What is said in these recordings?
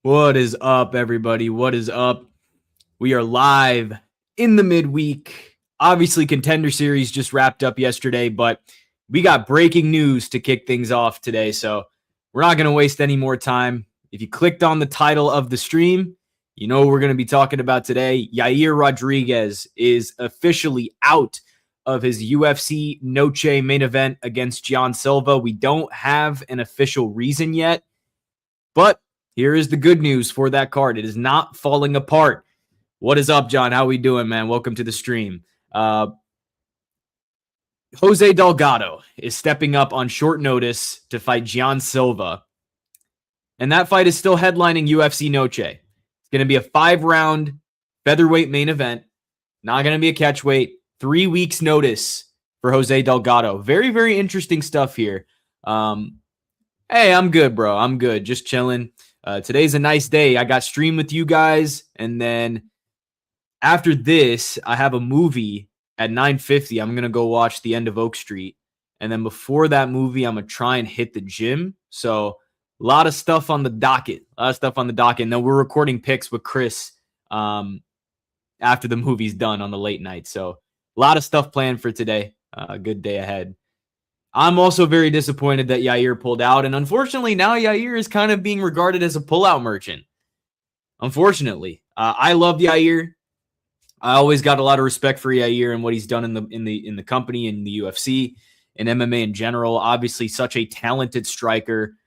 What is up, everybody? What is up? We are live in the midweek. Obviously, Contender Series just wrapped up yesterday, but we got breaking news to kick things off today. So we're not going to waste any more time. If you clicked on the title of the stream, you know what we're going to be talking about today. Yair Rodriguez is officially out of his UFC Noche main event against Jean Silva. We don't have an official reason yet, but here is the good news for that card. It is not falling apart. What is up, John? How we doing, man? Welcome to the stream. Jose Delgado is stepping up on short notice to fight Jean Silva. And that fight is still headlining UFC Noche. It's going to be a 5-round featherweight main event. Not going to be a catchweight. 3 weeks notice for Jose Delgado. Very, very interesting stuff here. Hey, I'm good, bro. I'm good. Just chilling. Today's a nice day. I got stream with you guys, and then after this, I have a movie at 9:50. I'm gonna go watch The End of Oak Street, and then before that movie, I'm gonna try and hit the gym. So a lot of stuff on the docket. And then we're recording picks with Chris after the movie's done on the late night. So a lot of stuff planned for today. A good day ahead. I'm also very disappointed that Yair pulled out. And unfortunately, now Yair is kind of being regarded as a pullout merchant. Unfortunately, I loved Yair. I always got a lot of respect for Yair and what he's done in the company, in the UFC, in MMA in general. Obviously, such a talented striker,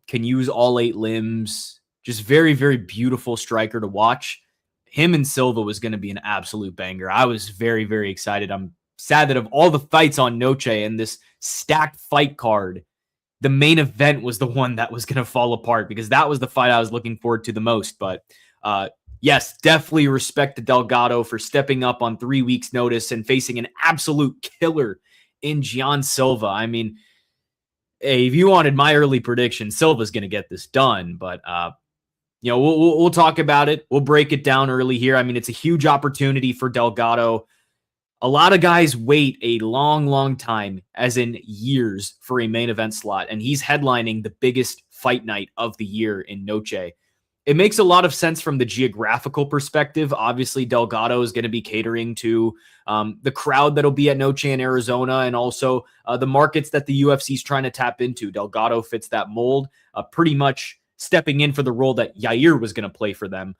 can use all 8 limbs. Just very, very beautiful striker to watch. Him and Silva was going to be an absolute banger. I was very, very excited. I'm sad that of all the fights on Noche and this stacked fight card, the main event was the one that was going to fall apart, because that was the fight I was looking forward to the most. But yes, definitely respect to Delgado for stepping up on 3 weeks notice and facing an absolute killer in Jean Silva. I mean, hey, if you wanted my early prediction, Silva's going to get this done. But we'll talk about it. We'll break it down early here. I mean, it's a huge opportunity for Delgado. A lot of guys wait a long, long time, as in years, for a main event slot, and he's headlining the biggest fight night of the year in Noche. It makes a lot of sense from the geographical perspective. Obviously, Delgado is going to be catering to the crowd that'll be at Noche in Arizona, and also the markets that the UFC is trying to tap into. Delgado fits that mold, pretty much stepping in for the role that Yair was going to play for them.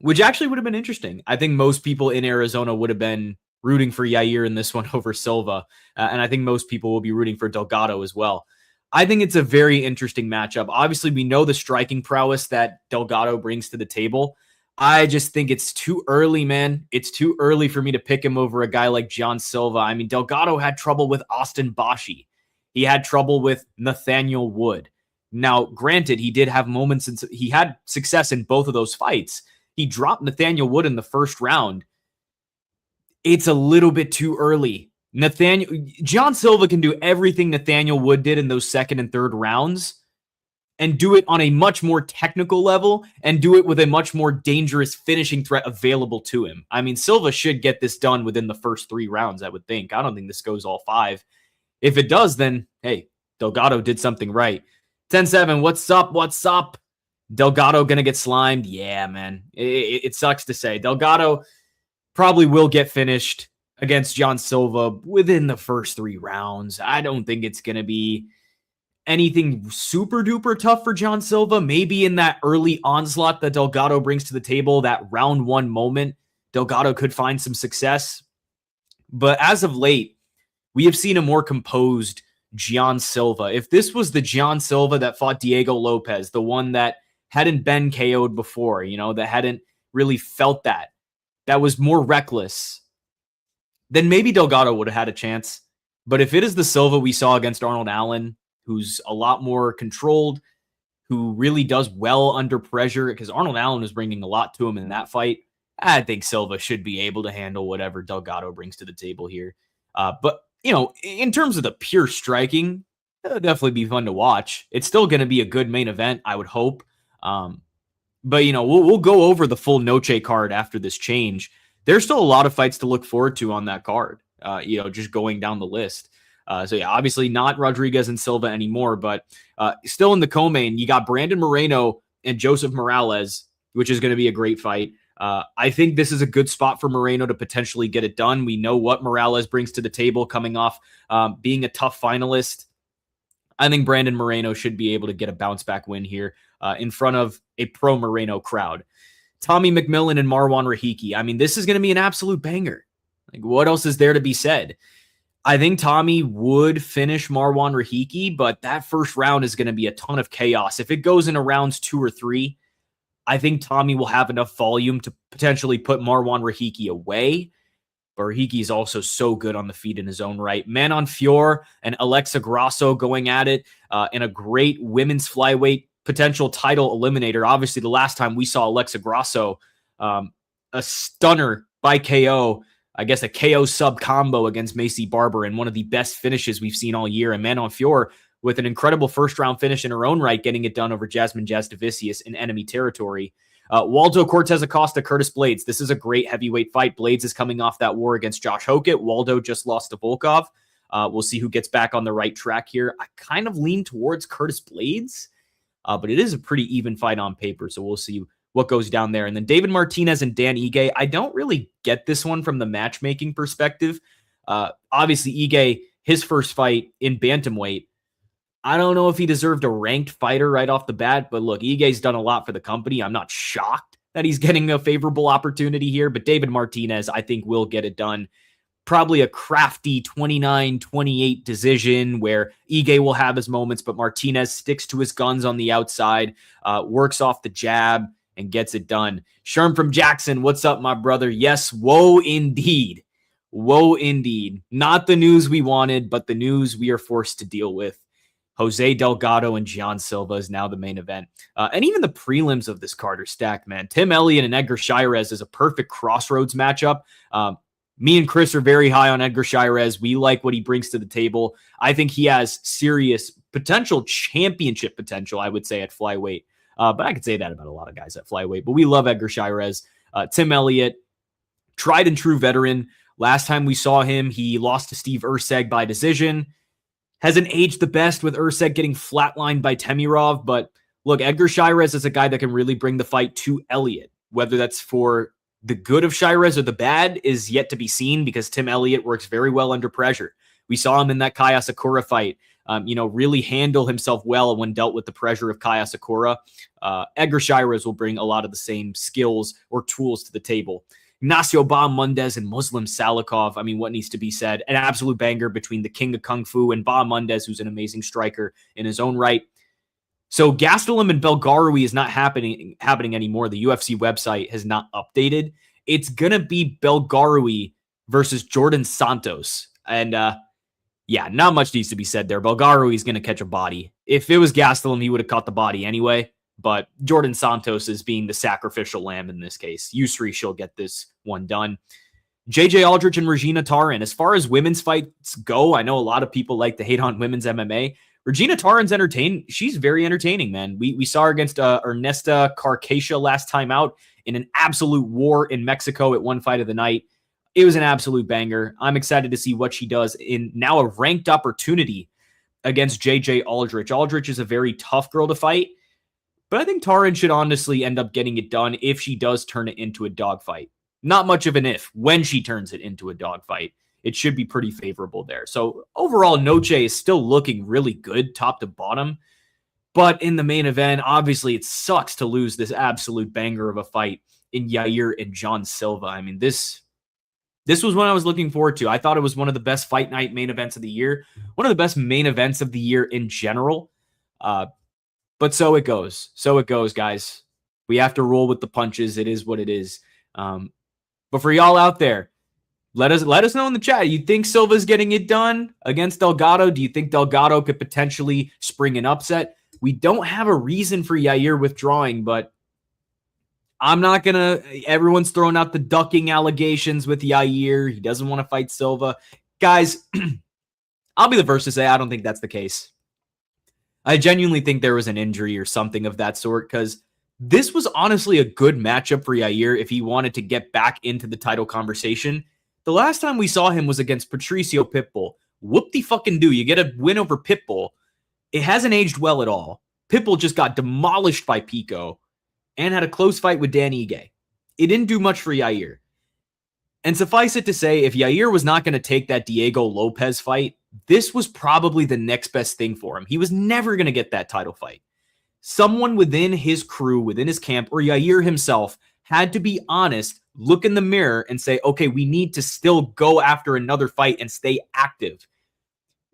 Which actually would have been interesting. I think most people in Arizona would have been rooting for Yair in this one over Silva. And I think most people will be rooting for Delgado as well. I think it's a very interesting matchup. Obviously, we know the striking prowess that Delgado brings to the table. I just think it's too early, man. It's too early for me to pick him over a guy like Jean Silva. I mean, Delgado had trouble with Austin Bashi. He had trouble with Nathaniel Wood. Now, granted, he did have moments, and he had success in both of those fights. He dropped Nathaniel Wood in the first round. It's a little bit too early. Jean Silva can do everything Nathaniel Wood did in those second and third rounds, and do it on a much more technical level, and do it with a much more dangerous finishing threat available to him. I mean, Silva should get this done within the first 3 rounds, I would think. I don't think this goes all 5. If it does, then, hey, Delgado did something right. 10-7, what's up? What's up? Delgado going to get slimed? Yeah, man. It sucks to say. Delgado probably will get finished against Jean Silva within the first 3 rounds. I don't think it's going to be anything super duper tough for Jean Silva. Maybe in that early onslaught that Delgado brings to the table, that round 1 moment, Delgado could find some success. But as of late, we have seen a more composed Jean Silva. If this was the Jean Silva that fought Diego Lopez, the one that hadn't been KO'd before, that hadn't really felt that was more reckless, then maybe Delgado would have had a chance. But if it is the Silva we saw against Arnold Allen, who's a lot more controlled, who really does well under pressure, because Arnold Allen was bringing a lot to him in that fight, I think Silva should be able to handle whatever Delgado brings to the table here. But, in terms of the pure striking, it'll definitely be fun to watch. It's still going to be a good main event, I would hope. But we'll go over the full Noche card after this change. There's still a lot of fights to look forward to on that card. Just going down the list. So obviously not Rodriguez and Silva anymore, but still in the co-main, you got Brandon Moreno and Joseph Morales, which is going to be a great fight. I think this is a good spot for Moreno to potentially get it done. We know what Morales brings to the table coming off being a tough finalist. I think Brandon Moreno should be able to get a bounce back win here in front of a pro Moreno crowd. Tommy McMillan and Marwan Rahiki. I mean, this is going to be an absolute banger. Like, what else is there to be said? I think Tommy would finish Marwan Rahiki, but that first round is going to be a ton of chaos. If it goes into rounds 2 or 3, I think Tommy will have enough volume to potentially put Marwan Rahiki away. But Rahiki is also so good on the feet in his own right. Manon Fior and Alexa Grasso going at it in a great women's flyweight potential title eliminator. Obviously, the last time we saw Alexa Grasso, a stunner by KO, I guess a KO sub combo against Macy Barber, and one of the best finishes we've seen all year. And Manon Fior with an incredible first round finish in her own right, getting it done over Jasmine Jasdavicius in enemy territory. Waldo Cortez Acosta, Curtis Blades. This is a great heavyweight fight. Blades is coming off that war against Josh Hokett. Waldo just lost to Volkov. We'll see who gets back on the right track here. I kind of lean towards Curtis Blades, but it is a pretty even fight on paper, so we'll see what goes down there. And then David Martinez and Dan Ige. I don't really get this one from the matchmaking perspective. Obviously, Ige, his first fight in bantamweight, I don't know if he deserved a ranked fighter right off the bat, but look, Ige's done a lot for the company. I'm not shocked that he's getting a favorable opportunity here, but David Martinez, I think, will get it done. Probably a crafty 29-28 decision where Ige will have his moments, but Martinez sticks to his guns on the outside, works off the jab, and gets it done. Sherm from Jackson, what's up, my brother? Yes, woe indeed. Woe indeed. Not the news we wanted, but the news we are forced to deal with. Jose Delgado and Jean Silva is now the main event. And even the prelims of this card are stacked, man. Tim Elliott and Edgar Chairez is a perfect crossroads matchup. Me and Chris are very high on Edgar Chairez. We like what he brings to the table. I think he has serious potential championship potential, I would say, at flyweight. But I could say that about a lot of guys at flyweight. But we love Edgar Chairez. Tim Elliott, tried and true veteran. Last time we saw him, he lost to Steve Erceg by decision. Hasn't aged the best with Erceg getting flatlined by Temirov. But look, Edgar Chairez is a guy that can really bring the fight to Elliott. Whether that's for the good of Chairez or the bad is yet to be seen, because Tim Elliott works very well under pressure. We saw him in that Kaya Sakura fight, really handle himself well when dealt with the pressure of Kaya Sakura. Edgar Chairez will bring a lot of the same skills or tools to the table. Ignacio Bahamondes and Muslim Salikov. I mean, what needs to be said? An absolute banger between the king of Kung Fu and Bahamondes, who's an amazing striker in his own right. So Gastelum and Belgaroui is not happening anymore. The UFC website has not updated. It's going to be Belgaroui versus Jordan Santos. And not much needs to be said there. Belgaroui is going to catch a body. If it was Gastelum, he would have caught the body anyway. But Jordan Santos is being the sacrificial lamb in this case. Yusri, she'll get this one done. JJ Aldrich and Regina Taran. As far as women's fights go, I know a lot of people like to hate on women's MMA. Regina Taran's entertaining. She's very entertaining, man. We saw her against Ernesta Carcacia last time out in an absolute war in Mexico at one fight of the night. It was an absolute banger. I'm excited to see what she does in now a ranked opportunity against JJ Aldrich. Aldrich is a very tough girl to fight, but I think Taran should honestly end up getting it done if she does turn it into a dogfight. Not much of an if. When she turns it into a dogfight, it should be pretty favorable there. So overall, Noche is still looking really good top to bottom. But in the main event, obviously, it sucks to lose this absolute banger of a fight in Yair and Jean Silva. I mean, this was one I was looking forward to. I thought it was one of the best fight night main events of the year. One of the best main events of the year in general. But so it goes. So it goes, guys. We have to roll with the punches. It is what it is. But for y'all out there, let us know in the chat. You think Silva's getting it done against Delgado? Do you think Delgado could potentially spring an upset? We don't have a reason for Yair withdrawing, but I'm not going to... Everyone's throwing out the ducking allegations with Yair. He doesn't want to fight Silva. Guys, I'll be the first to say I don't think that's the case. I genuinely think there was an injury or something of that sort, because this was honestly a good matchup for Yair if he wanted to get back into the title conversation. The last time we saw him was against Patricio Pitbull. Whoop-de-fucking-do. You get a win over Pitbull. It hasn't aged well at all. Pitbull just got demolished by Pico and had a close fight with Dan Ige. It didn't do much for Yair. And suffice it to say, if Yair was not going to take that Diego Lopez fight, this was probably the next best thing for him. He was never going to get that title fight. Someone within his crew, within his camp, or Yair himself had to be honest, look in the mirror and say, okay, we need to still go after another fight and stay active.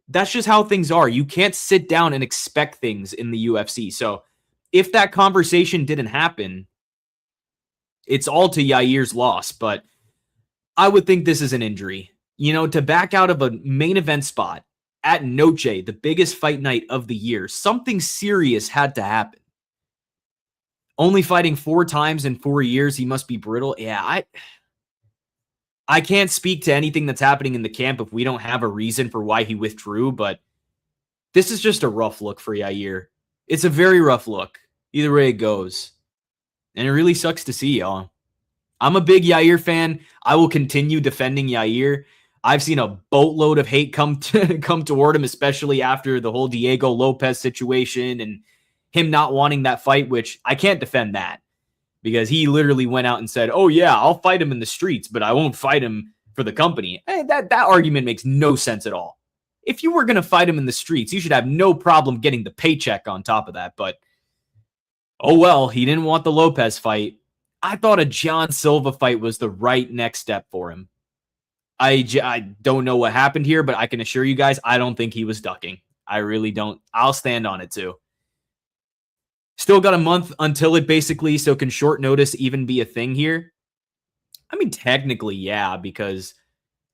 That's just how things are. You can't sit down and expect things in the UFC. So if that conversation didn't happen, it's all to Yair's loss. But I would think this is an injury. You know, to back out of a main event spot at Noche, the biggest fight night of the year, something serious had to happen. Only fighting 4 times in 4 years, he must be brittle. Yeah, I can't speak to anything that's happening in the camp if we don't have a reason for why he withdrew, but this is just a rough look for Yair. It's a very rough look, either way it goes. And it really sucks to see, y'all. I'm a big Yair fan. I will continue defending Yair. I've seen a boatload of hate come toward him, especially after the whole Diego Lopez situation and him not wanting that fight, which I can't defend that because he literally went out and said, oh yeah, I'll fight him in the streets, but I won't fight him for the company. That argument makes no sense at all. If you were going to fight him in the streets, you should have no problem getting the paycheck on top of that. But oh well, he didn't want the Lopez fight. I thought a Jean Silva fight was the right next step for him. I don't know what happened here, but I can assure you guys, I don't think he was ducking. I really don't. I'll stand on it too. Still got a month until it basically, so can short notice even be a thing here? I mean, technically, yeah, because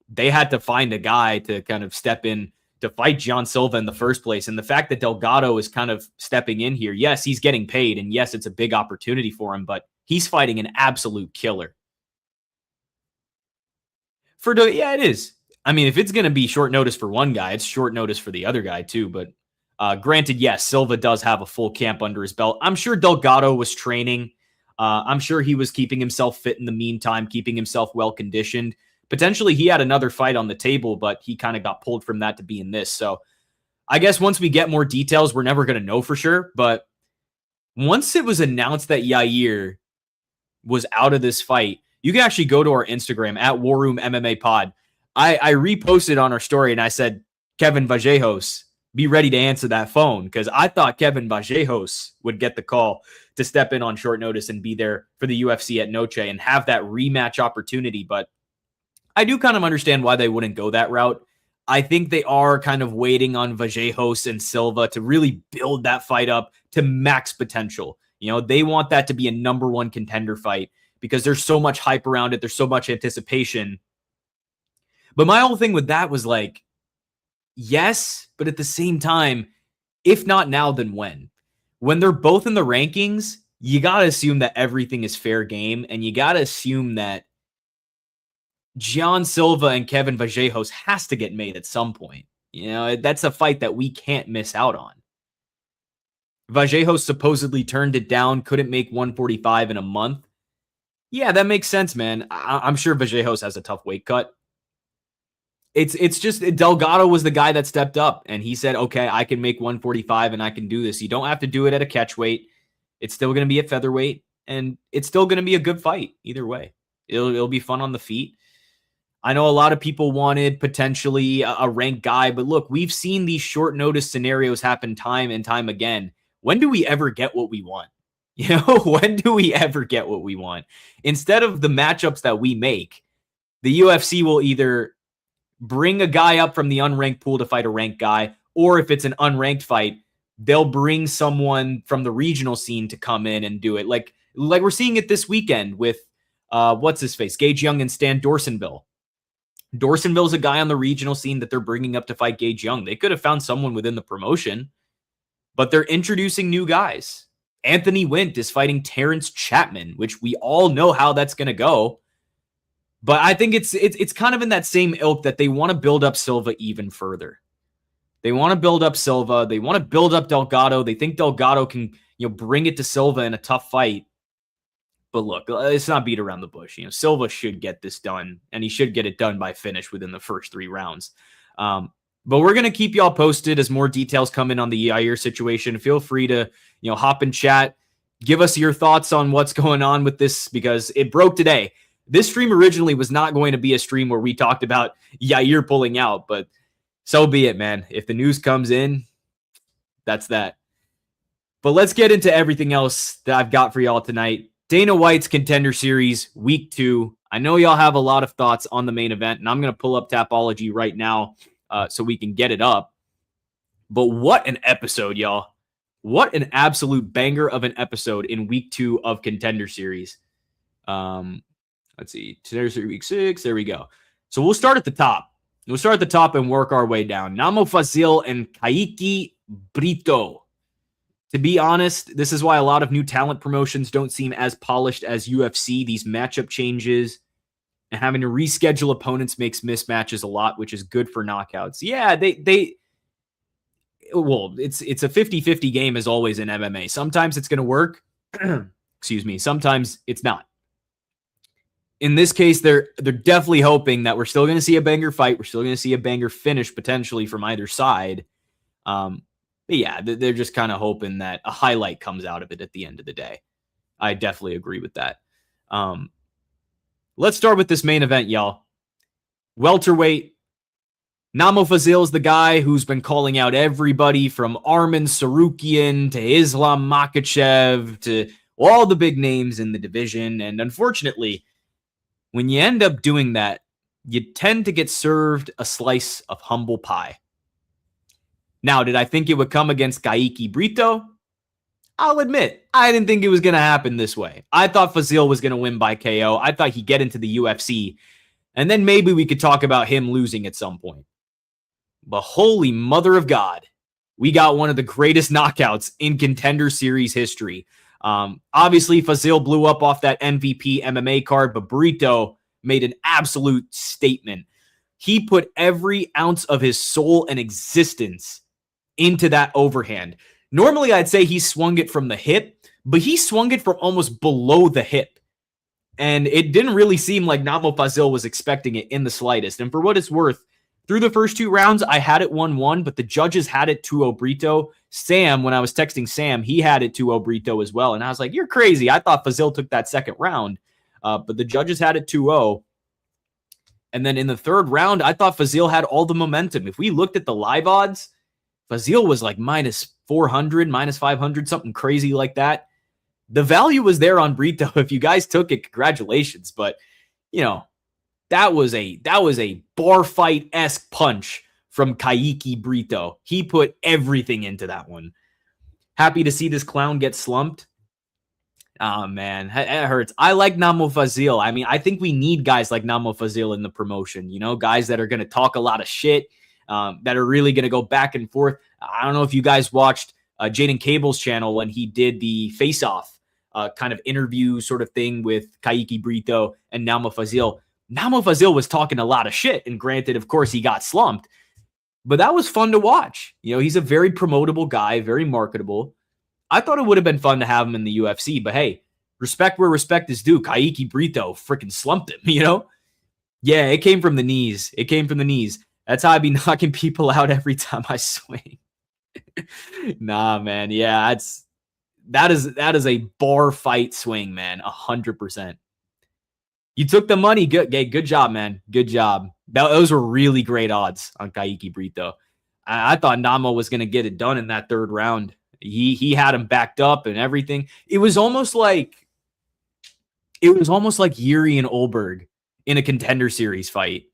they had to find a guy to kind of step in to fight Jean Silva in the first place. And the fact that Delgado is kind of stepping in here, yes, he's getting paid, and yes, it's a big opportunity for him, but he's fighting an absolute killer. Yeah, it is. I mean, if it's going to be short notice for one guy, it's short notice for the other guy too, but granted, yes, Silva does have a full camp under his belt. I'm sure Delgado was training. I'm sure he was keeping himself fit in the meantime, keeping himself well-conditioned. Potentially, he had another fight on the table, but he kind of got pulled from that to be in this. So I guess once we get more details, we're never going to know for sure. But once it was announced that Yair was out of this fight, you can actually go to our Instagram at War Room MMA Pod. I reposted on our story and I said, Kevin Vallejos, be ready to answer that phone, because I thought Kevin Vallejos would get the call to step in on short notice and be there for the UFC at Noche and have that rematch opportunity. But I do kind of understand why they wouldn't go that route. I think they are kind of waiting on Vallejos and Silva to really build that fight up to max potential. You know, they want that to be a number 1 contender fight because there's so much hype around it. There's so much anticipation. But my whole thing with that was like, yes, but at the same time, if not now, then when? When they're both in the rankings, you got to assume that everything is fair game, and you got to assume that Jean Silva and Kevin Vallejos has to get made at some point. You know, that's a fight that we can't miss out on. Vallejos supposedly turned it down, couldn't make 145 in a month. Yeah, that makes sense, man. I'm sure Vallejos has a tough weight cut. It's just Delgado was the guy that stepped up, and he said, okay, I can make 145 and I can do this. You don't have to do it at a catch weight. It's still going to be at featherweight, and it's still going to be a good fight either way. It'll be fun on the feet. I know a lot of people wanted potentially a ranked guy, but look, we've seen these short notice scenarios happen time and time again. When do we ever get what we want? You know, when do we ever get what we want? Instead of the matchups that we make, the UFC will either bring a guy up from the unranked pool to fight a ranked guy, or if it's an unranked fight, they'll bring someone from the regional scene to come in and do it. Like we're seeing it this weekend with what's his face, Gage Young and Stan Dorsonville. Dorsonville's a guy on the regional scene that they're bringing up to fight Gage Young. They could have found someone within the promotion, but they're introducing new guys. Anthony Wint is fighting Terrence Chapman, which we all know how that's going to go. But I think it's kind of in that same ilk that they want to build up Silva even further. They want to build up Silva. They want to build up Delgado. They think Delgado can, bring it to Silva in a tough fight. But look, let's not beat around the bush. Silva should get this done, and he should get it done by finish within the first 3 rounds. But we're going to keep y'all posted as more details come in on the Yair situation. Feel free to, hop in chat. Give us your thoughts on what's going on with this, because it broke today. This stream originally was not going to be a stream where we talked about Yair pulling out, but so be it, man. If the news comes in, that's that. But let's get into everything else that I've got for y'all tonight. Dana White's Contender Series, Week 2. I know y'all have a lot of thoughts on the main event, and I'm going to pull up Tapology right now so we can get it up. But what an episode, y'all. What an absolute banger of an episode in Week 2 of Contender Series. Let's see. Contender Series Week 6. There we go. So we'll start at the top. We'll start at the top and work our way down. Namo Fazil and Kayiki Brito. To be honest, this is why a lot of new talent promotions don't seem as polished as UFC. These matchup changes and having to reschedule opponents makes mismatches a lot, which is good for knockouts. Yeah, it's a 50-50 game as always in MMA. Sometimes it's going to work. Excuse me. Sometimes it's not. In this case, they're definitely hoping that we're still going to see a banger fight. We're still going to see a banger finish potentially from either side. But yeah, they're just kind of hoping that a highlight comes out of it at the end of the day. I definitely agree with that. Let's start with this main event, y'all. Welterweight. Namo Fazil is the guy who's been calling out everybody from Arman Tsarukyan to Islam Makhachev to all the big names in the division. And unfortunately, when you end up doing that, you tend to get served a slice of humble pie. Now, did I think it would come against Kayiki Brito? I'll admit, I didn't think it was going to happen this way. I thought Fazil was going to win by KO. I thought he'd get into the UFC, and then maybe we could talk about him losing at some point. But holy mother of God, we got one of the greatest knockouts in Contender Series history. Obviously, Fazil blew up off that MVP MMA card, but Brito made an absolute statement. He put every ounce of his soul and existence into that overhand. Normally, I'd say he swung it from the hip, but he swung it from almost below the hip. And it didn't really seem like Namo Fazil was expecting it in the slightest. And for what it's worth, through the first 2 rounds, I had it 1-1, but the judges had it 2-0 Brito. Sam, when I was texting Sam, he had it 2-0 Brito as well. And I was like, you're crazy. I thought Fazil took that second round, but the judges had it 2-0. And then in the third round, I thought Fazil had all the momentum. If we looked at the live odds, Fazil was like minus 400, minus 500, something crazy like that. The value was there on Brito. If you guys took it, congratulations. But, that was a bar fight-esque punch from Kayiki Brito. He put everything into that one. Happy to see this clown get slumped. Oh, man, it hurts. I like Namo Fazil. I mean, I think we need guys like Namo Fazil in the promotion, guys that are going to talk a lot of shit, that are really going to go back and forth. I don't know if you guys watched Jaden Cable's channel when he did the face-off kind of interview sort of thing with Kayiki Brito and Namo Fazil. Namo Fazil was talking a lot of shit, and granted, of course, he got slumped, but that was fun to watch. He's a very promotable guy, very marketable. I thought it would have been fun to have him in the UFC, but hey, respect where respect is due. Kayiki Brito freaking slumped him, Yeah, it came from the knees. That's how I be knocking people out every time I swing. Nah, man. Yeah, that is a bar fight swing, man. 100%. You took the money. Good job, man. Good job. Those were really great odds on Kayiki Brito. I thought Namo was going to get it done in that third round. He had him backed up and everything. It was almost like Yuri and Olberg in a Contender Series fight.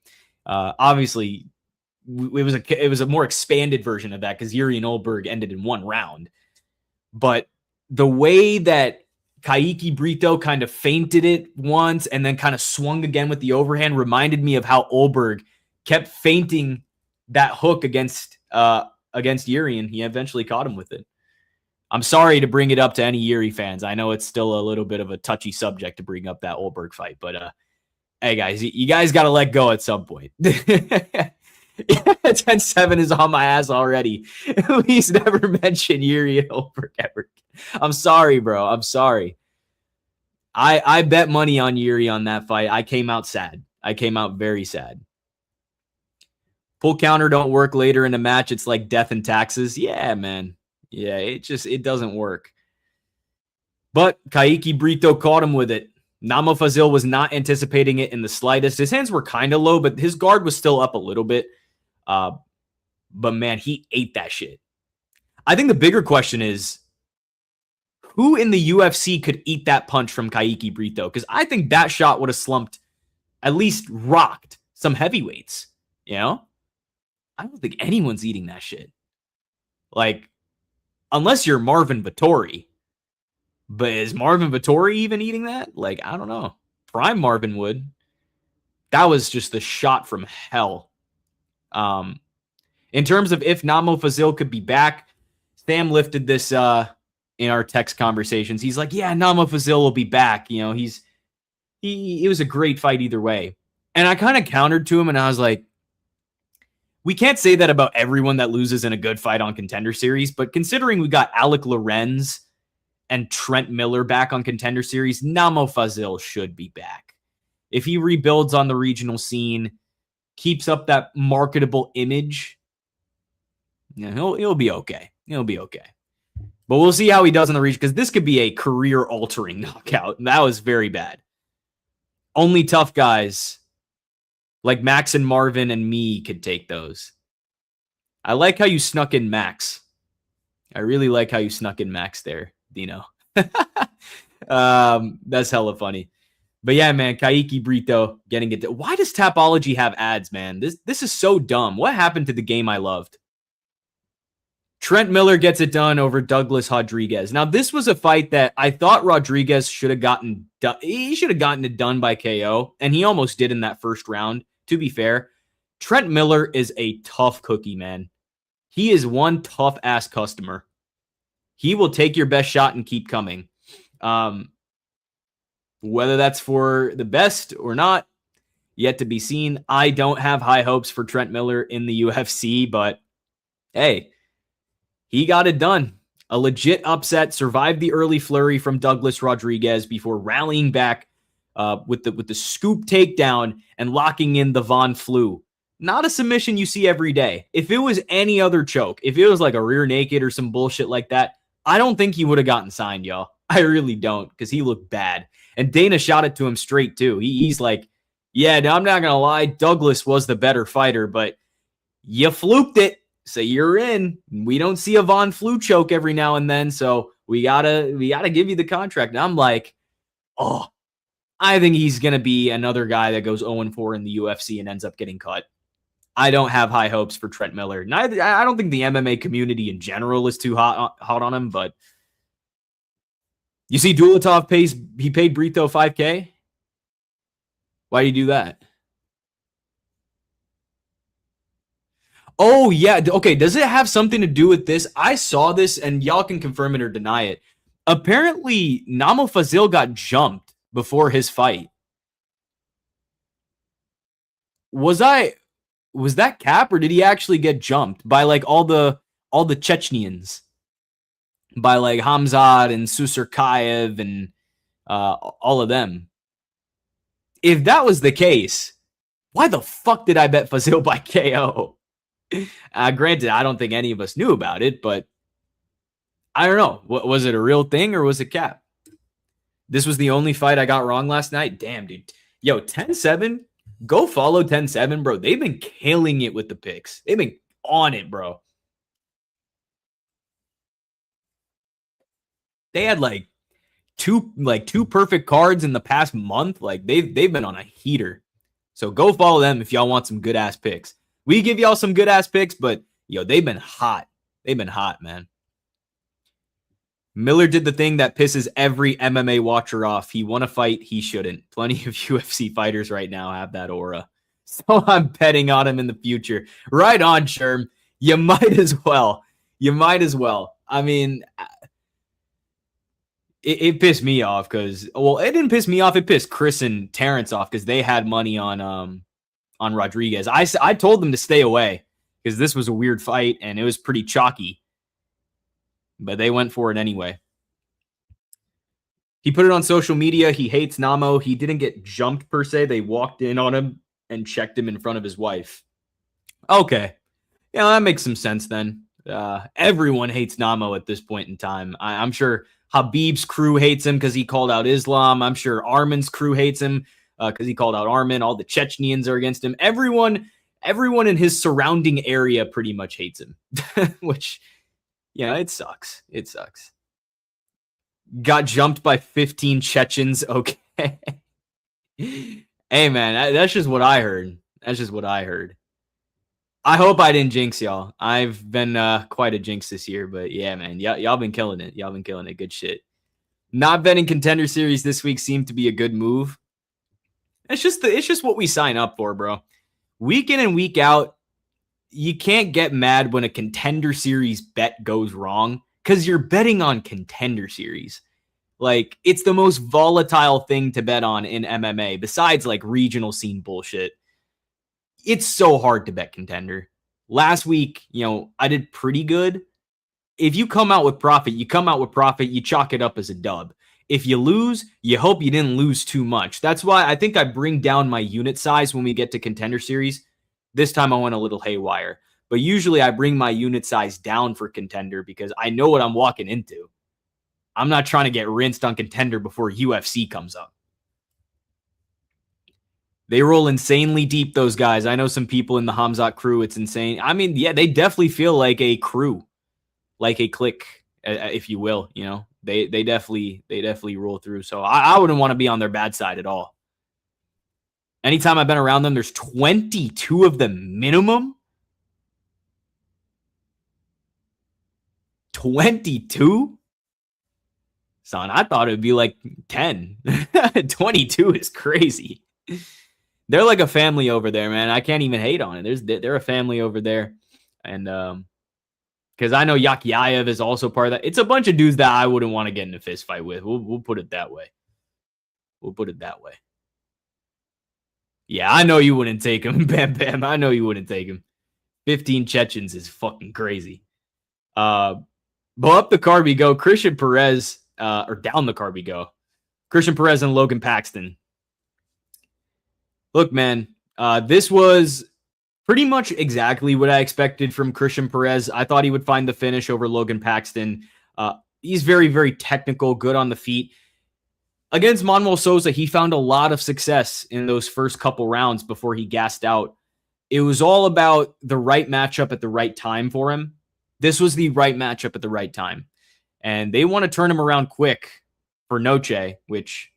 Obviously, it was a more expanded version of that because Yuri and Olberg ended in 1 round. But the way that Kayiki Brito kind of feinted it once and then kind of swung again with the overhand reminded me of how Olberg kept feinting that hook against Yuri, and he eventually caught him with it. I'm sorry to bring it up to any Yuri fans. I know it's still a little bit of a touchy subject to bring up that Olberg fight, but hey guys, you guys got to let go at some point. 10-7 is on my ass already. He's never mentioned Yuri and Olberg ever. I'm sorry, bro. I'm sorry. I bet money on Yuri on that fight. I came out sad. I came out very sad. Pull counter don't work later in a match. It's like death and taxes. Yeah, man. Yeah, it doesn't work. But Kaiki Brito caught him with it. Namo Fazil was not anticipating it in the slightest. His hands were kind of low, but his guard was still up a little bit. But man, he ate that shit. I think the bigger question is, who in the UFC could eat that punch from Kaiki Brito? Because I think that shot would have slumped, at least rocked, some heavyweights. You know? I don't think anyone's eating that shit. Like, unless you're Marvin Vettori. But is Marvin Vettori even eating that? Like, I don't know. Prime Marvin would. That was just the shot from hell. In terms of if Namo Fazil could be back, Sam lifted this in our text conversations. He's like, yeah, Namo Fazil will be back. You know, it was a great fight either way. And I kind of countered to him, and I was like, we can't say that about everyone that loses in a good fight on Contender Series, but considering we got Alec Lorenz and Trent Miller back on Contender Series, Namo Fazil should be back. If he rebuilds on the regional scene, keeps up that marketable image, yeah, he'll be okay. He'll be okay. But we'll see how he does in the region, because this could be a career-altering knockout. That was very bad. Only tough guys like Max and Marvin and me could take those. I like how you snuck in Max. I really like how you snuck in Max there, Dino. That's hella funny. But yeah, man, Kaiki Brito getting it. Why does Tapology have ads, man? This is so dumb. What happened to the game I loved? Trent Miller gets it done over Douglas Rodriguez. Now, this was a fight that I thought Rodriguez should have gotten done. He should have gotten it done by KO, and he almost did in that first round. To be fair, Trent Miller is a tough cookie, man. He is one tough-ass customer. He will take your best shot and keep coming. Whether that's for the best or not, yet to be seen. I don't have high hopes for Trent Miller in the UFC, but hey, he got it done. A legit upset, survived the early flurry from Douglas Rodriguez before rallying back with the scoop takedown and locking in the Von Flue. Not a submission you see every day. If it was any other choke, if it was like a rear naked or some bullshit like that, I don't think he would have gotten signed, y'all. I really don't, because he looked bad. And Dana shot it to him straight, too. He's like, yeah, no, I'm not going to lie. Douglas was the better fighter, but you fluked it. So you're in. We don't see a Von Flue choke every now and then, so we gotta give you the contract. And I'm like, oh, I think he's gonna be another guy that goes 0-4 in the UFC and ends up getting cut. I don't have high hopes for Trent Miller. I don't think the MMA community in general is too hot on him, but you see Dulatov paid Brito $5K? Why do you do that? Oh, yeah. Okay, does it have something to do with this? I saw this, and y'all can confirm it or deny it. Apparently, Namo Fazil got jumped before his fight. Was that cap, or did he actually get jumped by like all the Chechnyans? By like Hamzat and Susurkayev and all of them. If that was the case, why the fuck did I bet Fazil by KO? Granted, I don't think any of us knew about it, but I don't know. Was it a real thing or was it cap? This was the only fight I got wrong last night. Damn, dude. Yo, 10-7. Go follow 10-7, bro. They've been killing it with the picks. They've been on it, bro. They had like two perfect cards in the past month. Like they've been on a heater. So go follow them if y'all want some good ass picks. We give y'all some good ass picks, but yo, they've been hot. They've been hot, man. Miller did the thing that pisses every MMA watcher off. He won a fight he shouldn't. Plenty of UFC fighters right now have that aura. So I'm betting on him in the future. Right on, Sherm. You might as well. You might as well. I mean, it pissed me off because, well, it didn't piss me off. It pissed Chris and Terrence off because they had money on Rodriguez. I told them to stay away because this was a weird fight and it was pretty chalky. But they went for it anyway. He put it on social media. He hates Namo. He didn't get jumped per se. They walked in on him and checked him in front of his wife. Okay. Yeah, that makes some sense then. Everyone hates Namo at this point in time. I'm sure Habib's crew hates him because he called out Islam. I'm sure Arman's crew hates him because he called out Arman. All the Chechens are against him. Everyone in his surrounding area pretty much hates him, which, yeah, it sucks. It sucks. Got jumped by 15 Chechens. Okay. Hey, man, that's just what I heard. That's just what I heard. I hope I didn't jinx y'all. I've been quite a jinx this year, but yeah, man, y'all been killing it. Y'all been killing it. Good shit. Not betting contender series this week seemed to be a good move. It's just what we sign up for, bro. Week in and week out, you can't get mad when a contender series bet goes wrong because you're betting on contender series. Like, it's the most volatile thing to bet on in MMA besides like regional scene bullshit. It's so hard to bet contender. Last week, I did pretty good. If you come out with profit, you chalk it up as a dub. If you lose, you hope you didn't lose too much. That's why I think I bring down my unit size when we get to contender series. This time I went a little haywire. But usually I bring my unit size down for contender because I know what I'm walking into. I'm not trying to get rinsed on contender before UFC comes up. They roll insanely deep, those guys. I know some people in the Hamzat crew. It's insane. I mean, yeah, they definitely feel like a crew, like a clique, if you will. They definitely roll through. So I wouldn't want to be on their bad side at all. Anytime I've been around them, there's 22 of them minimum. 22? Son, I thought it would be like 10. 22 is crazy. They're like a family over there, man. I can't even hate on it. They're a family over there. And because I know Yakyayev is also part of that. It's a bunch of dudes that I wouldn't want to get in a fist fight with. We'll put it that way. Yeah, I know you wouldn't take him. Bam, bam. I know you wouldn't take him. 15 Chechens is fucking crazy. But up the card we go. Christian Perez, or down the card we go. Christian Perez and Logan Paxton. Look, man, this was pretty much exactly what I expected from Christian Perez. I thought he would find the finish over Logan Paxton. He's very, very technical, good on the feet. Against Manuel Souza, he found a lot of success in those first couple rounds before he gassed out. It was all about the right matchup at the right time for him. This was the right matchup at the right time. And they want to turn him around quick for Noche, which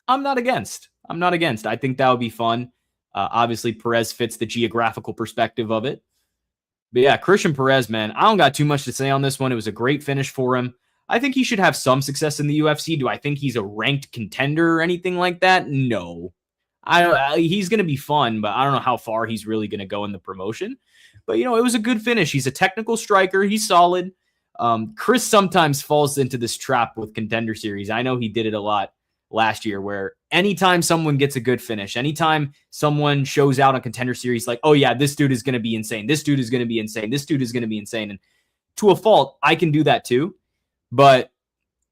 I'm not against. I think that would be fun. Obviously, Perez fits the geographical perspective of it. But yeah, Christian Perez, man, I don't got too much to say on this one. It was a great finish for him. I think he should have some success in the UFC. Do I think he's a ranked contender or anything like that? No. He's going to be fun, but I don't know how far he's really going to go in the promotion. But, it was a good finish. He's a technical striker. He's solid. Chris sometimes falls into this trap with contender series. I know he did it a lot last year, where anytime someone gets a good finish, anytime someone shows out on contender series, like, oh yeah, this dude is going to be insane. This dude is going to be insane. This dude is going to be insane. And to a fault, I can do that too. But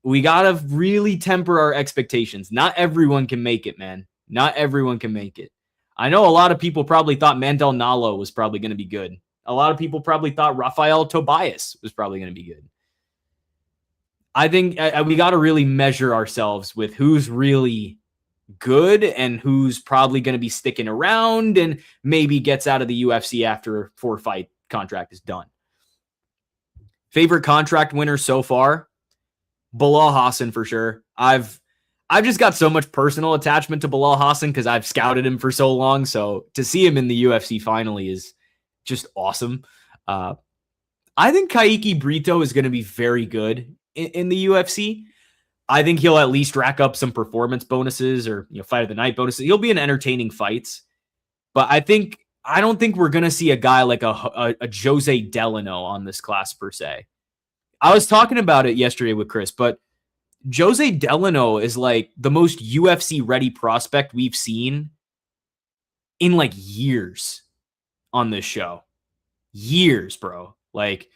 we got to really temper our expectations. Not everyone can make it, man. Not everyone can make it. I know a lot of people probably thought Mandel Nalo was probably going to be good. A lot of people probably thought Rafael Tobias was probably going to be good. I think we got to really measure ourselves with who's really good and who's probably going to be sticking around and maybe gets out of the UFC after a 4-fight contract is done. Favorite contract winner so far? Bilal Hassan for sure. I've just got so much personal attachment to Bilal Hassan because I've scouted him for so long. So to see him in the UFC finally is just awesome. I think Kayiki Brito is going to be very good in the UFC. I think he'll at least rack up some performance bonuses or fight of the night bonuses. He'll be in entertaining fights. But I don't think we're going to see a guy like a Jose Delano on this class per se. I was talking about it yesterday with Chris, but Jose Delano is like the most UFC ready prospect we've seen in like years on this show. Years, bro. Like,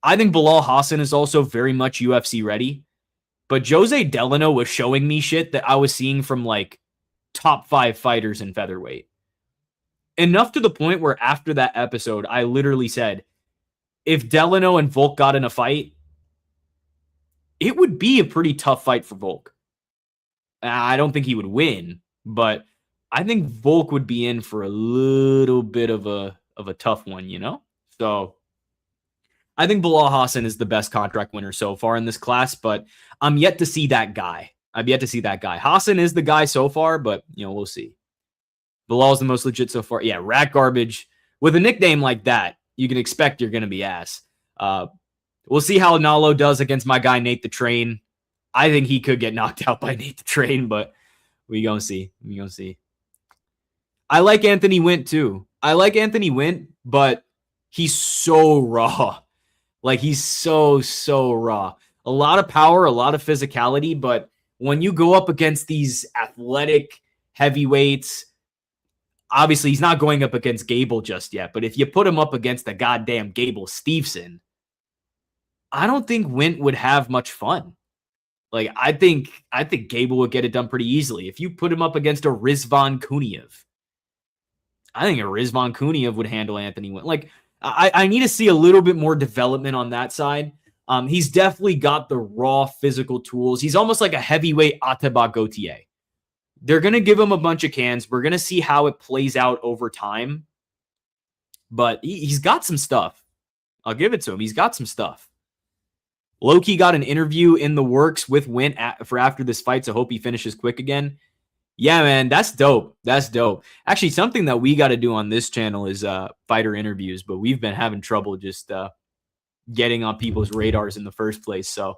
I think Bilal Hassan is also very much UFC ready, but Jose Delano was showing me shit that I was seeing from like top 5 fighters in featherweight. enough to the point where after that episode, I literally said, if Delano and Volk got in a fight, it would be a pretty tough fight for Volk. I don't think he would win, but I think Volk would be in for a little bit of a tough one, you know? So I think Bilal Hassan is the best contract winner so far in this class, but I'm yet to see that guy. Hassan is the guy so far, but, we'll see. Bilal's the most legit so far. Yeah, Rat Garbage. With a nickname like that, you can expect you're going to be ass. We'll see how Nalo does against my guy, Nate the Train. I think he could get knocked out by Nate the Train, but we gonna see. I like Anthony Wint, too. But he's so raw. Like, he's so raw. A lot of power, a lot of physicality, but when you go up against these athletic heavyweights, obviously he's not going up against Gable just yet, but if you put him up against the goddamn Gable Steveson, I don't think Wint would have much fun. Like, I think Gable would get it done pretty easily. If you put him up against a Rizvan Kuniev, I think a Rizvan Kuniev would handle Anthony Wint. Like, I need to see a little bit more development on that side. He's definitely got the raw physical tools. He's almost like a heavyweight Ateba Gautier. They're going to give him a bunch of cans. We're going to see how it plays out over time. But he's got some stuff. I'll give it to him. He's got some stuff. Loki got an interview in the works with Wint for after this fight, so hope he finishes quick again. Yeah, man, that's dope. Actually, something that we got to do on this channel is fighter interviews, but we've been having trouble just getting on people's radars in the first place. So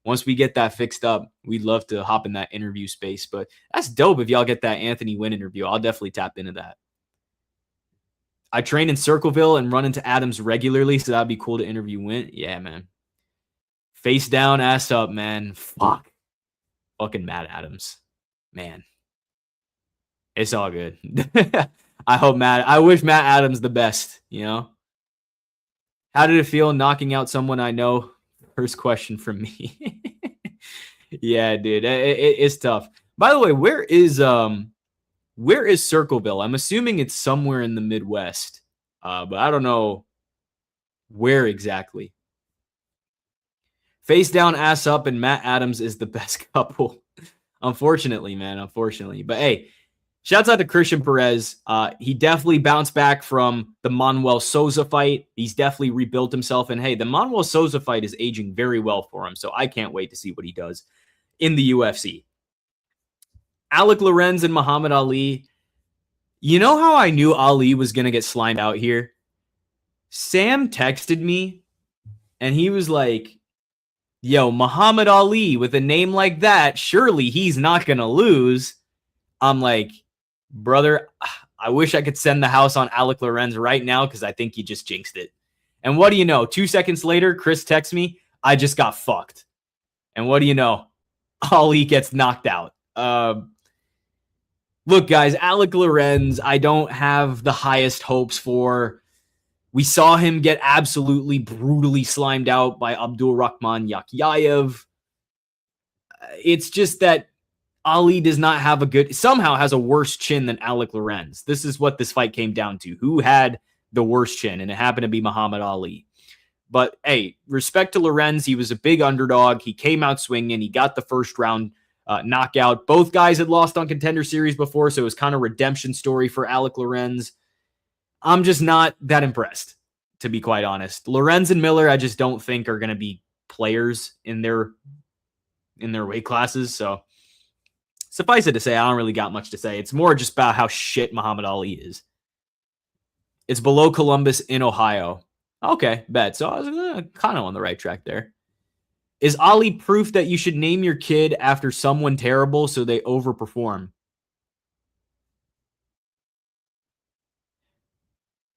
once we get that fixed up, we'd love to hop in that interview space. But that's dope if y'all get that Anthony Wint interview. I'll definitely tap into that. I train in Circleville and run into Adams regularly, so that'd be cool to interview Wint. Yeah, man. Face down, ass up, man. Fucking Matt Adams. Man. It's all good. I wish Matt Adams the best, How did it feel knocking out someone I know? First question from me. Yeah, dude. It's tough. By the way, where is Circleville? I'm assuming it's somewhere in the Midwest. But I don't know where exactly. Face down, ass up, and Matt Adams is the best couple. Unfortunately, man. But hey, shouts out to Christian Perez. He definitely bounced back from the Manuel Souza fight. He's definitely rebuilt himself. And hey, the Manuel Souza fight is aging very well for him. So I can't wait to see what he does in the UFC. Alec Lorenz and Muhammad Ali. You know how I knew Ali was going to get slimed out here? Sam texted me and he was like, yo, Muhammad Ali with a name like that, surely he's not going to lose. I'm like, brother, I wish I could send the house on Alec Lorenz right now because I think you just jinxed it. And what do you know? 2 seconds later, Chris texts me, I just got fucked. And what do you know? Ali gets knocked out. Look, guys, Alec Lorenz, I don't have the highest hopes for. We saw him get absolutely brutally slimed out by Abdul Rahman Yakhyayev. It's just that Ali does not have somehow has a worse chin than Alec Lorenz. This is what this fight came down to. Who had the worst chin? And it happened to be Muhammad Ali. But hey, respect to Lorenz. He was a big underdog. He came out swinging. He got the first round knockout. Both guys had lost on Contender Series before, so it was kind of a redemption story for Alec Lorenz. I'm just not that impressed, to be quite honest. Lorenz and Miller, I just don't think are going to be players in their weight classes. So suffice it to say, I don't really got much to say. It's more just about how shit Muhammad Ali is. It's below Columbus in Ohio. Okay, bet. So I was kind of on the right track there. Is Ali proof that you should name your kid after someone terrible so they overperform?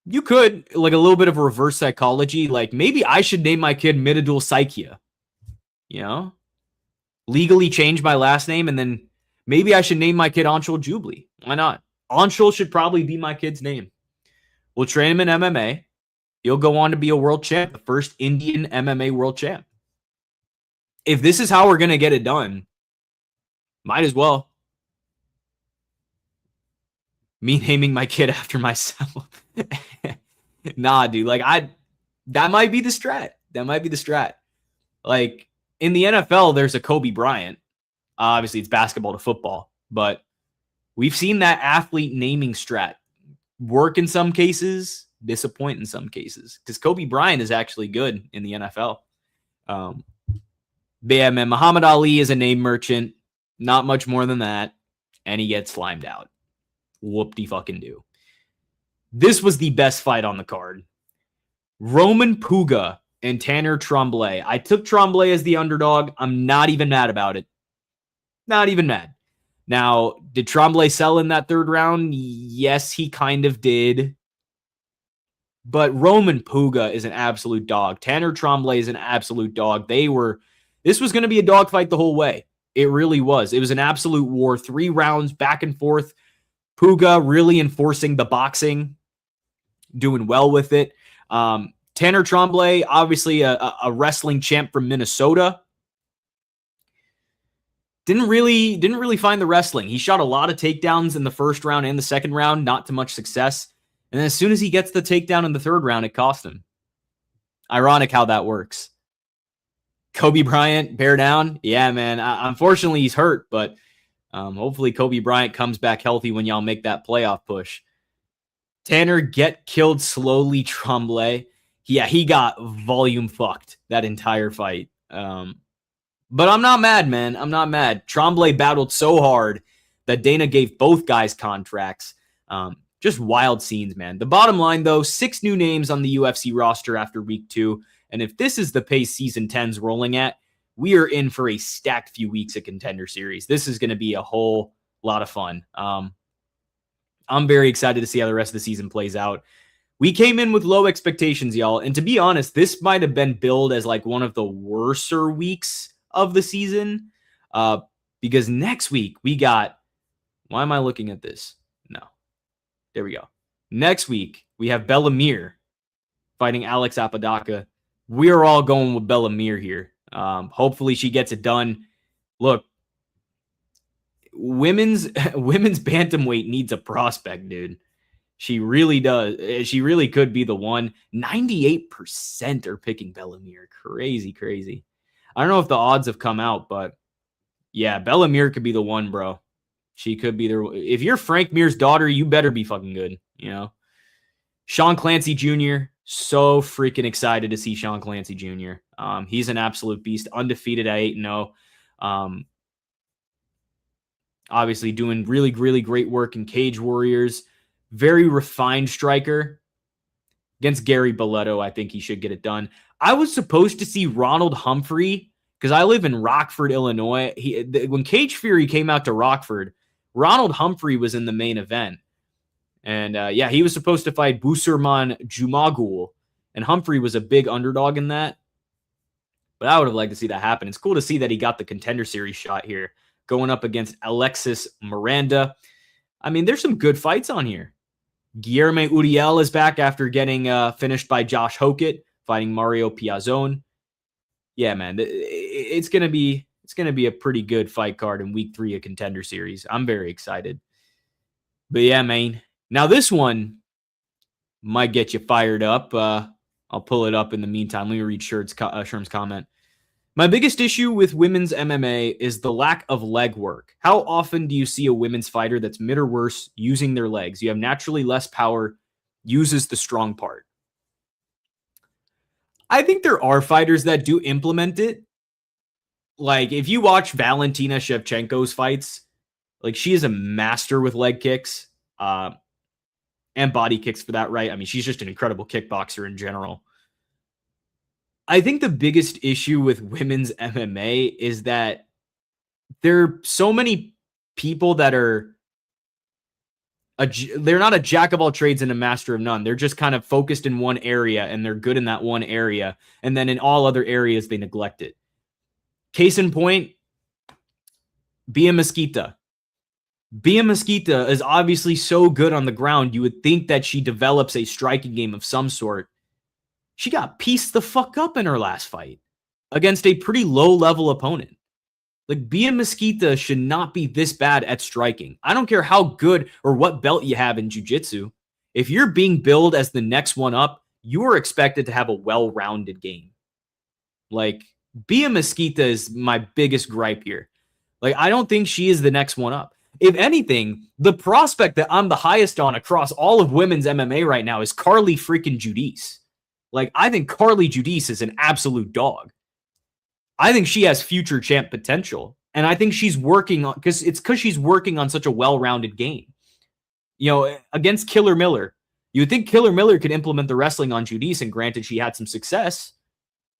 You could, like a little bit of reverse psychology. Like maybe I should name my kid Midadul Saikia. Legally change my last name, and then maybe I should name my kid Anshul Jubli. Why not? Anshul should probably be my kid's name. We'll train him in MMA. He'll go on to be a world champ, the first Indian MMA world champ. If this is how we're going to get it done, might as well. Me naming my kid after myself. Nah, dude. Like, that might be the strat. That might be the strat. Like, in the NFL, there's a Kobe Bryant. Obviously, it's basketball to football, but we've seen that athlete naming strat work in some cases, disappoint in some cases, because Kobe Bryant is actually good in the NFL. But yeah, man, Muhammad Ali is a name merchant. Not much more than that. And he gets slimed out. Whoop-de-fucking-do. This was the best fight on the card. Roman Puga and Tanner Tremblay. I took Tremblay as the underdog. I'm not even mad about it. Not even mad. Now, did Tremblay sell in that third round? Yes, he kind of did. But Roman Puga is an absolute dog. Tanner Tremblay is an absolute dog. This was going to be a dogfight the whole way. It really was. It was an absolute war. 3 rounds back and forth. Puga really enforcing the boxing, doing well with it. Tanner Tremblay, obviously a wrestling champ from Minnesota. Didn't really find the wrestling. He shot a lot of takedowns in the first round and the second round, not to much success. And then as soon as he gets the takedown in the third round, it cost him. Ironic how that works. Kobe Bryant, bear down. Yeah, man. Unfortunately, he's hurt, but hopefully Kobe Bryant comes back healthy when y'all make that playoff push. Tanner get killed slowly, Tremblay. Yeah, he got volume fucked that entire fight. But I'm not mad, man. I'm not mad. Tremblay battled so hard that Dana gave both guys contracts. Just wild scenes, man. The bottom line, though, 6 new names on the UFC roster after week 2. And if this is the pace season 10's rolling at, we are in for a stacked few weeks of Contender Series. This is going to be a whole lot of fun. I'm very excited to see how the rest of the season plays out. We came in with low expectations, y'all. And to be honest, this might have been billed as like one of the worser weeks of the season. Because next week we got... Why am I looking at this? No. There we go. Next week, we have Bellamir fighting Alex Apodaca. We're all going with Bellamir here. Hopefully she gets it done. Look, women's bantamweight needs a prospect, dude. She really does. She really could be the one. 98% are picking Bellamir. Crazy, crazy. I don't know if the odds have come out, but yeah, Bellamir could be the one, bro. She could be there. If you're Frank Mir's daughter, you better be fucking good, you know? Sean Clancy Jr., so freaking excited to see Sean Clancy Jr. He's an absolute beast, undefeated at 8-0. Obviously doing really, really great work in Cage Warriors. Very refined striker. Against Gary Boletto, I think he should get it done. I was supposed to see Ronald Humphrey, because I live in Rockford, Illinois. When Cage Fury came out to Rockford, Ronald Humphrey was in the main event. And yeah, he was supposed to fight Busurman Jumagul. And Humphrey was a big underdog in that. But I would have liked to see that happen. It's cool to see that he got the Contender Series shot here, going up against Alexis Miranda. I mean, there's some good fights on here. Guilherme Uriel is back after getting finished by Josh Hokett, fighting Mario Piazzone. Yeah, man, it's gonna be a pretty good fight card in week 3 of Contender Series. I'm very excited. But yeah, man. Now this one might get you fired up. I'll pull it up in the meantime. Let me read Sherm's comment. My biggest issue with women's MMA is the lack of leg work. How often do you see a women's fighter that's mid or worse using their legs? You have naturally less power, uses the strong part. I think there are fighters that do implement it. Like, if you watch Valentina Shevchenko's fights, like, she is a master with leg kicks and body kicks for that, right? I mean, she's just an incredible kickboxer in general. I think the biggest issue with women's MMA is that there are so many people that are they're not a jack of all trades and a master of none. They're just kind of focused in one area and they're good in that one area. And then in all other areas, they neglect it. Case in point, Bia Mesquita. Bia Mesquita is obviously so good on the ground. You would think that she develops a striking game of some sort. She got pieced the fuck up in her last fight against a pretty low-level opponent. Like, Bia Mesquita should not be this bad at striking. I don't care how good or what belt you have in jiu-jitsu. If you're being billed as the next one up, you are expected to have a well-rounded game. Like, Bia Mesquita is my biggest gripe here. Like, I don't think she is the next one up. If anything, the prospect that I'm the highest on across all of women's MMA right now is Carly freaking Giudice. Like, I think Carly Giudice is an absolute dog. I think she has future champ potential. And I think she's working on, because she's working on such a well-rounded game. You know, against Killer Miller, you would think Killer Miller could implement the wrestling on Giudice, and granted, she had some success,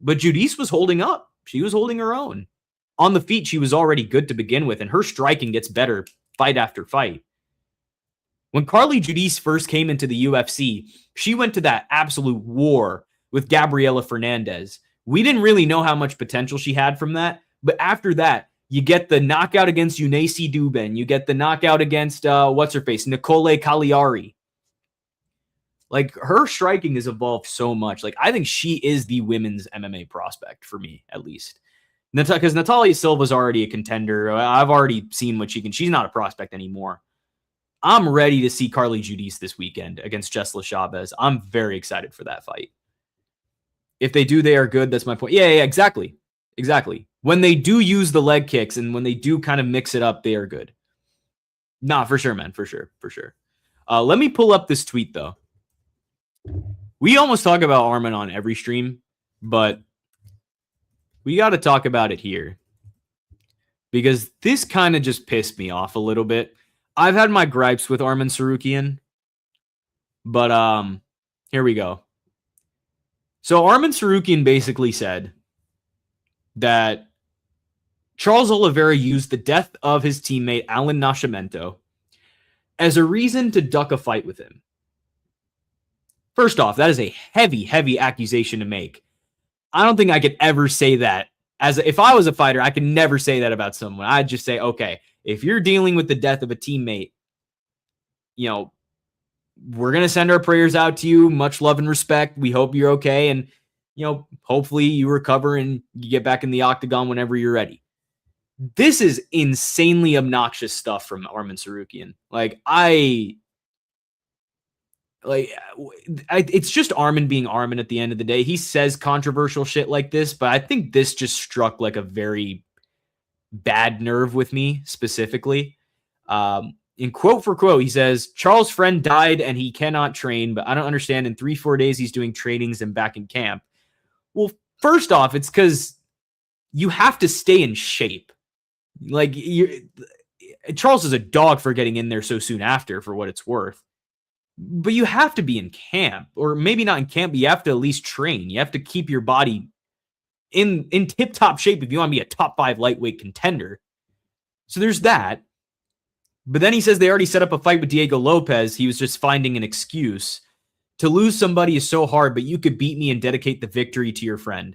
but Giudice was holding up. She was holding her own. On the feet, she was already good to begin with, and her striking gets better fight after fight. When Carly Giudice first came into the UFC, she went to that absolute war with Gabriela Fernandez. We didn't really know how much potential she had from that, but after that, you get the knockout against Eunice Dubin. You get the knockout against, what's-her-face, Nicole Cagliari. Like, her striking has evolved so much. Like, I think she is the women's MMA prospect, for me, at least. Because Natalia Silva's already a contender. I've already seen what she can. She's not a prospect anymore. I'm ready to see Carly Giudice this weekend against Jesla Chavez. I'm very excited for that fight. If they do, they are good. That's my point. Yeah, exactly. Exactly. When they do use the leg kicks and when they do kind of mix it up, they are good. Nah, for sure, man. For sure. Let me pull up this tweet, though. We almost talk about Arman on every stream, but we got to talk about it here because this kind of just pissed me off a little bit. I've had my gripes with Arman Tsarukyan, but here we go. So Arman Tsarukyan basically said that Charles Oliveira used the death of his teammate Alan Nascimento as a reason to duck a fight with him. First off, that is a heavy, heavy accusation to make. I don't think I could ever say that. If I was a fighter, I could never say that about someone. I'd just say, okay, if you're dealing with the death of a teammate, you know, we're going to send our prayers out to you. Much love and respect. We hope you're okay. And, you know, hopefully you recover and you get back in the octagon whenever you're ready. This is insanely obnoxious stuff from Arman Tsarukyan. It's just Arman being Arman at the end of the day. He says controversial shit like this, but I think this just struck like a very bad nerve with me specifically. In quote for quote, he says, Charles' friend died and he cannot train, but I don't understand. In 3-4 days, he's doing trainings and back in camp. Well, first off, it's because you have to stay in shape. Like, Charles is a dog for getting in there so soon after, for what it's worth. But you have to be in camp, or maybe not in camp, but you have to at least train. You have to keep your body in tip-top shape if you want to be a top 5 lightweight contender. So there's that. But then he says they already set up a fight with Diego Lopez. He was just finding an excuse. To lose somebody is so hard, but you could beat me and dedicate the victory to your friend.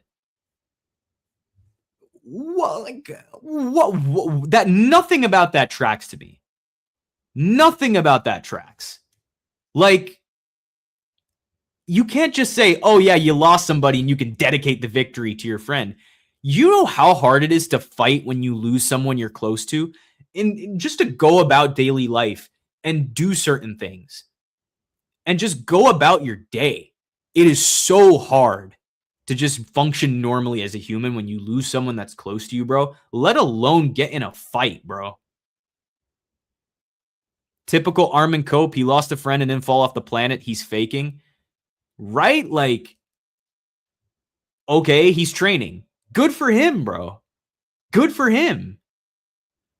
What? That nothing about that tracks to me. Nothing about that tracks. Like, you can't just say, oh yeah, you lost somebody and you can dedicate the victory to your friend. You know how hard it is to fight when you lose someone you're close to? And just to go about daily life and do certain things and just go about your day. It is so hard to just function normally as a human when you lose someone that's close to you, bro, let alone get in a fight, bro. Typical Arman Cope. He lost a friend and then fall off the planet. He's faking. Right? Like, okay, he's training. Good for him, bro. Good for him.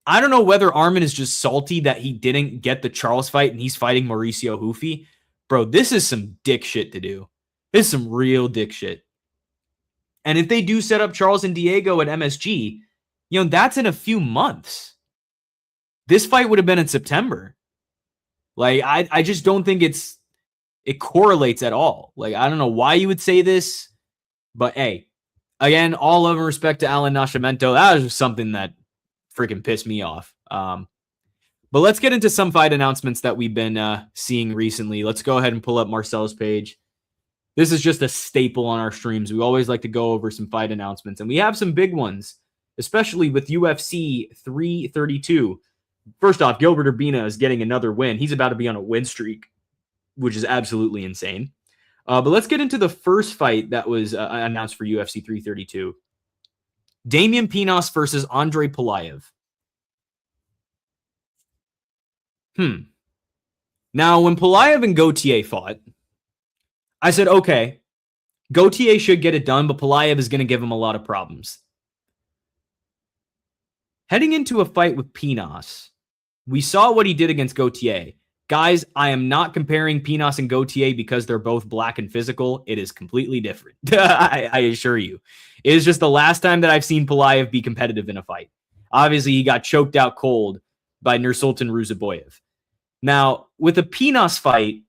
I don't know whether Arman is just salty that he didn't get the Charles fight and he's fighting Mauricio Hufi. Bro, this is some dick shit to do. This is some real dick shit. And if they do set up Charles and Diego at MSG, you know, that's in a few months. This fight would have been in September. Like, I just don't think it correlates at all. Like, I don't know why you would say this, but hey, again, all love and respect to Alan Nascimento. That was just something that freaking pissed me off. But let's get into some fight announcements that we've been seeing recently. Let's go ahead and pull up Marcel's page. This is just a staple on our streams. We always like to go over some fight announcements, and we have some big ones especially with UFC 332. First off, Gilbert Urbina is getting another win. He's about to be on a win streak, which is absolutely insane. But let's get into the first fight that was announced for UFC 332. Damian Pinos versus Andre Polaev. Now, when Polaev and Gauthier fought, I said, okay, Gauthier should get it done, but Polaev is going to give him a lot of problems. Heading into a fight with Pinos, we saw what he did against Gauthier. Guys, I am not comparing Pinos and Gauthier because they're both black and physical. It is completely different. I assure you. It is just the last time that I've seen Polaev be competitive in a fight. Obviously, he got choked out cold by Nursultan Ruziboyev. Now, with a Pinos fight,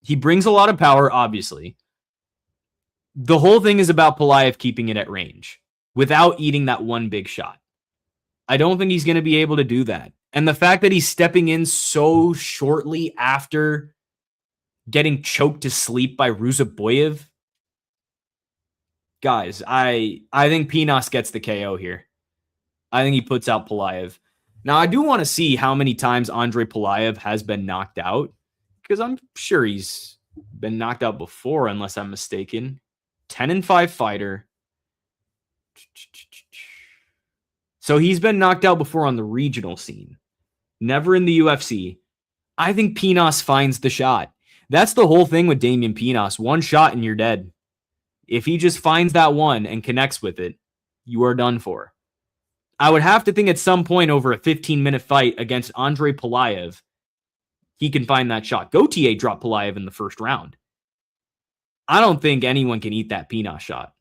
he brings a lot of power, obviously. The whole thing is about Polaev keeping it at range without eating that one big shot. I don't think he's going to be able to do that. And the fact that he's stepping in so shortly after getting choked to sleep by Ruziboyev, guys, I think Pinos gets the KO here. I think he puts out Polaev. Now, I do want to see how many times Andre Polaev has been knocked out, because I'm sure he's been knocked out before, unless I'm mistaken. 10-5 fighter. So he's been knocked out before on the regional scene. Never in the UFC. I think Pinos finds the shot. That's the whole thing with Damian Pinos. One shot and you're dead. If he just finds that one and connects with it, you are done for. I would have to think at some point over a 15-minute fight against Andre Polaev, he can find that shot. Gauthier dropped Polaev in the first round. I don't think anyone can eat that Pinos shot.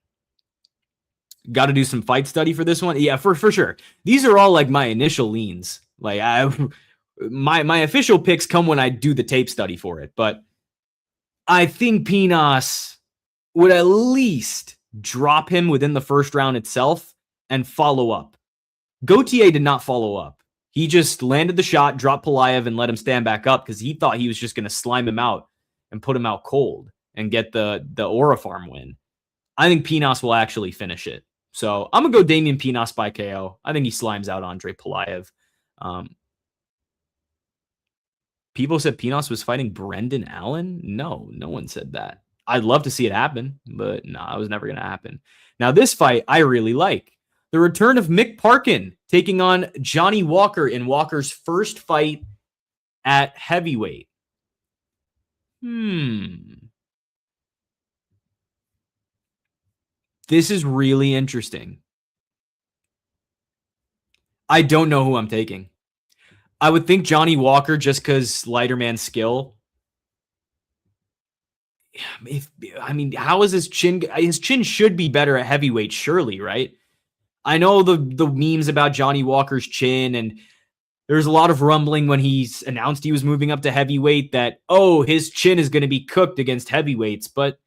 Got to do some fight study for this one? Yeah, for sure. These are all like my initial leans. Like my official picks come when I do the tape study for it. But I think Pinos would at least drop him within the first round itself and follow up. Gauthier did not follow up. He just landed the shot, dropped Polaev, and let him stand back up because he thought he was just going to slime him out and put him out cold and get the Aura Farm win. I think Pinos will actually finish it. So I'm going to go Damian Pinos by KO. I think he slimes out Andre Polaev. People said Pinos was fighting Brendan Allen. No one said that. I'd love to see it happen, but no, it was never going to happen. Now, this fight I really like. The return of Mick Parkin taking on Johnny Walker in Walker's first fight at heavyweight. This is really interesting. I don't know who I'm taking. I would think Johnny Walker just because lighter man skill. How is his chin? His chin should be better at heavyweight, surely, right? I know the memes about Johnny Walker's chin, and there's a lot of rumbling when he's announced he was moving up to heavyweight that, oh, his chin is going to be cooked against heavyweights. But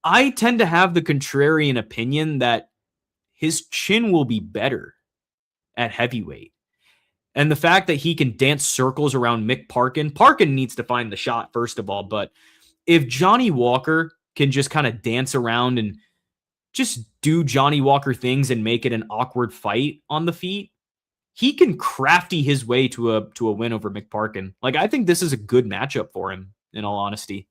I tend to have the contrarian opinion that his chin will be better at heavyweight. And the fact that he can dance circles around Mick Parkin needs to find the shot, first of all. But if Johnny Walker can just kind of dance around and just do Johnny Walker things and make it an awkward fight on the feet, he can crafty his way to a win over Mick Parkin. Like, I think this is a good matchup for him, in all honesty.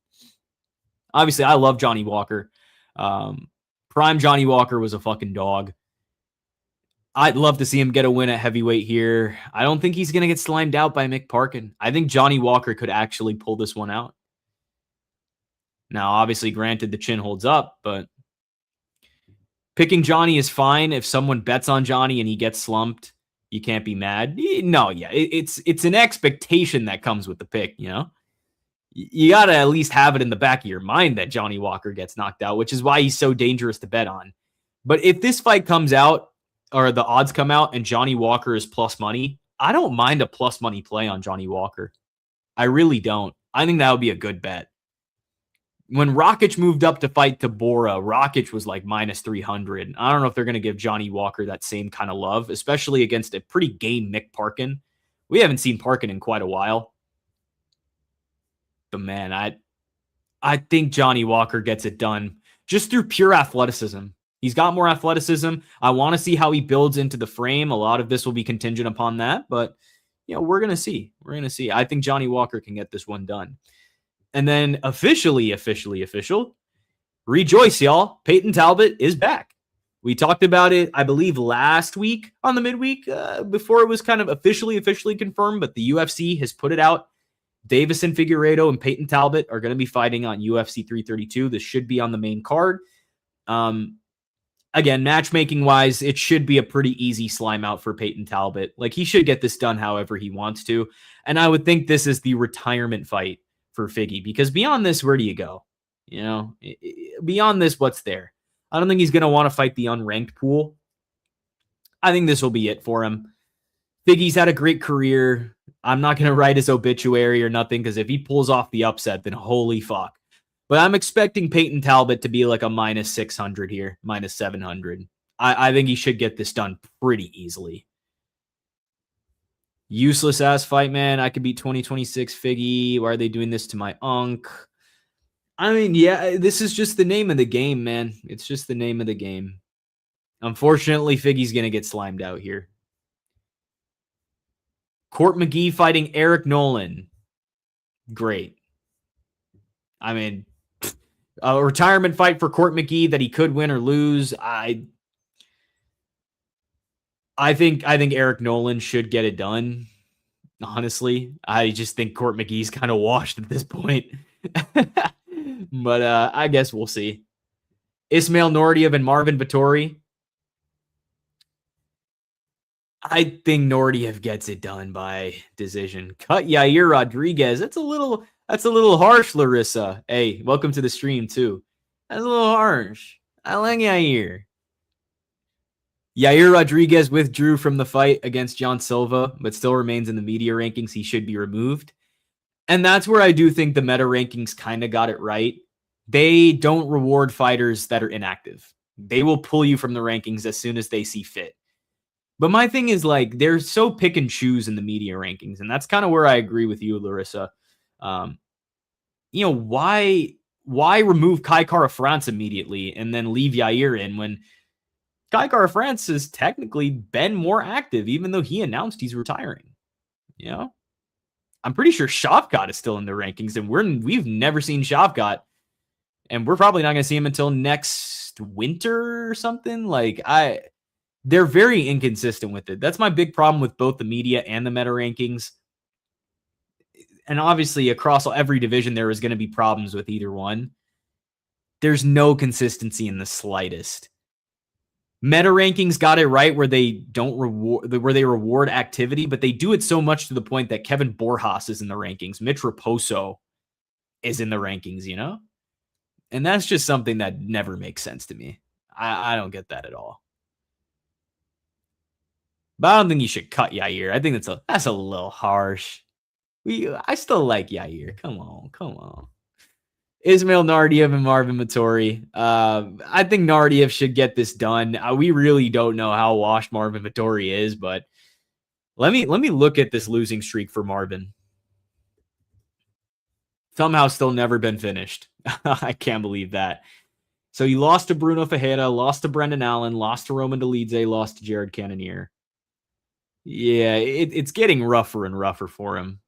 Obviously, I love Johnny Walker. Prime Johnny Walker was a fucking dog. I'd love to see him get a win at heavyweight here. I don't think he's going to get slimed out by Mick Parkin. I think Johnny Walker could actually pull this one out. Now, obviously, granted, the chin holds up, but picking Johnny is fine. If someone bets on Johnny and he gets slumped, you can't be mad. No, yeah, it's an expectation that comes with the pick, you know? You got to at least have it in the back of your mind that Johnny Walker gets knocked out, which is why he's so dangerous to bet on. But if this fight comes out, or the odds come out, and Johnny Walker is plus money, I don't mind a plus money play on Johnny Walker. I really don't. I think that would be a good bet. When Rakic moved up to fight Tabora, Rakic was like minus 300. I don't know if they're going to give Johnny Walker that same kind of love, especially against a pretty game Mick Parkin. We haven't seen Parkin in quite a while. But man, I think Johnny Walker gets it done just through pure athleticism. He's got more athleticism. I want to see how he builds into the frame. A lot of this will be contingent upon that, but we're going to see. We're going to see. I think Johnny Walker can get this one done. And then official. Rejoice, y'all. Peyton Talbott is back. We talked about it, I believe, last week on the midweek before it was kind of officially confirmed, but the UFC has put it out. Davison Figueiredo and Peyton Talbott are going to be fighting on UFC 332. This should be on the main card. Again, matchmaking-wise, it should be a pretty easy slime out for Peyton Talbott. Like, he should get this done however he wants to. And I would think this is the retirement fight for Figgy, because beyond this, where do you go? Beyond this, what's there? I don't think he's going to want to fight the unranked pool. I think this will be it for him. Figgy's had a great career. I'm not going to write his obituary or nothing, because if he pulls off the upset, then holy fuck. But I'm expecting Peyton Talbott to be like a minus 600 here, minus 700. I think he should get this done pretty easily. Useless ass fight, man. I could beat 2026 Figgy. Why are they doing this to my unk? I mean, yeah, this is just the name of the game, man. It's just the name of the game. Unfortunately, Figgy's going to get slimed out here. Court McGee fighting Eric Nolan. Great. I mean, a retirement fight for Court McGee that he could win or lose. I think Eric Nolan should get it done. Honestly, I just think Court McGee's kind of washed at this point. But I guess we'll see. Ismail Nordiev and Marvin Vettori. I think Nordiev gets it done by decision. Cut Yair Rodriguez. That's a little harsh, Larissa. Hey, welcome to the stream too. That's a little harsh. I like Yair. Yair Rodriguez withdrew from the fight against Jean Silva, but still remains in the media rankings. He should be removed. And that's where I do think the meta rankings kind of got it right. They don't reward fighters that are inactive. They will pull you from the rankings as soon as they see fit. But my thing is, like, they're so pick and choose in the media rankings. And that's kind of where I agree with you, Larissa. Why remove Kai Kara France immediately and then leave Yair in when Kai Kara France has technically been more active, even though he announced he's retiring? I'm pretty sure Shavkat is still in the rankings, and we've never seen Shavkat, and we're probably not going to see him until next winter or something. They're very inconsistent with it. That's my big problem with both the media and the meta rankings. And obviously, across every division, there is going to be problems with either one. There's no consistency in the slightest. Meta rankings got it right where they reward activity, but they do it so much to the point that Kevin Borjas is in the rankings. Mitch Raposo is in the rankings, And that's just something that never makes sense to me. I don't get that at all. But I don't think you should cut Yair. I think that's a little harsh. I still like Yair. Come on. Ismail Nordiev and Marvin Vettori. I think Nordiev should get this done. We really don't know how washed Marvin Vettori is, but let me look at this losing streak for Marvin. Somehow still never been finished. I can't believe that. So he lost to Bruno Ferreira, lost to Brendan Allen, lost to Roman Dolidze, lost to Jared Cannonier. Yeah, it's getting rougher and rougher for him.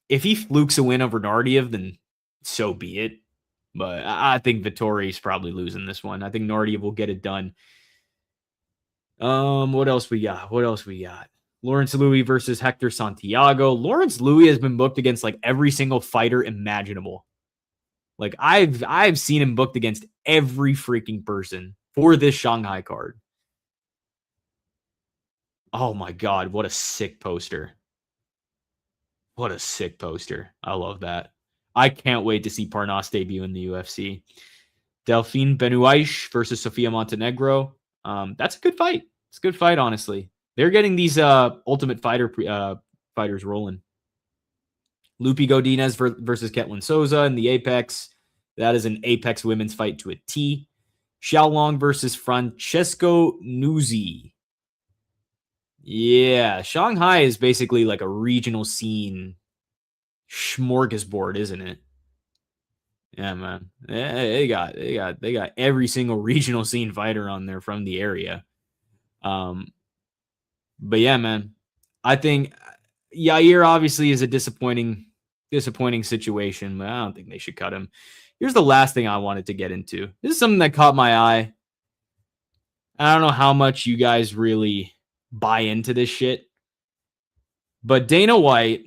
If he flukes a win over Nordiev, then so be it. But I think Vettori's probably losing this one. I think Nordiev will get it done. What else we got? Lawrence Louis versus Hector Santiago. Lawrence Louis has been booked against like every single fighter imaginable. Like I've seen him booked against every freaking person for this Shanghai card. Oh my God, what a sick poster. I love that. I can't wait to see Parnas debut in the UFC. Delphine Benuaish versus Sofia Montenegro. That's a good fight. It's a good fight, honestly. They're getting these Ultimate Fighter fighters rolling. Lupi Godinez versus Ketlin Souza in the Apex. That is an Apex women's fight to a T. Xiaolong versus Francesco Nuzzi. Yeah, Shanghai is basically like a regional scene smorgasbord, isn't it? Yeah, man. They got every single regional scene fighter on there from the area. But yeah, man. I think Yair obviously is a disappointing situation, but I don't think they should cut him. Here's the last thing I wanted to get into. This is something that caught my eye. I don't know how much you guys really buy into this shit, but Dana White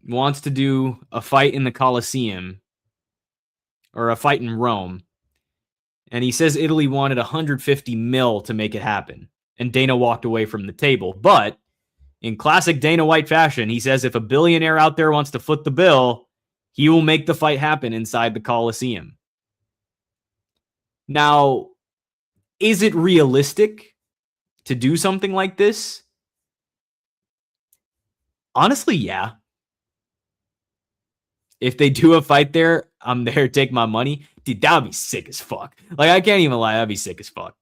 wants to do a fight in the Colosseum or a fight in Rome. And he says Italy wanted 150 mil to make it happen. And Dana walked away from the table. But in classic Dana White fashion, he says if a billionaire out there wants to foot the bill, he will make the fight happen inside the Colosseum. Now, is it realistic to do something like this? Honestly, yeah. If they do a fight there, I'm there to take my money. Dude, that would be sick as fuck. Like, I can't even lie. That'd be sick as fuck.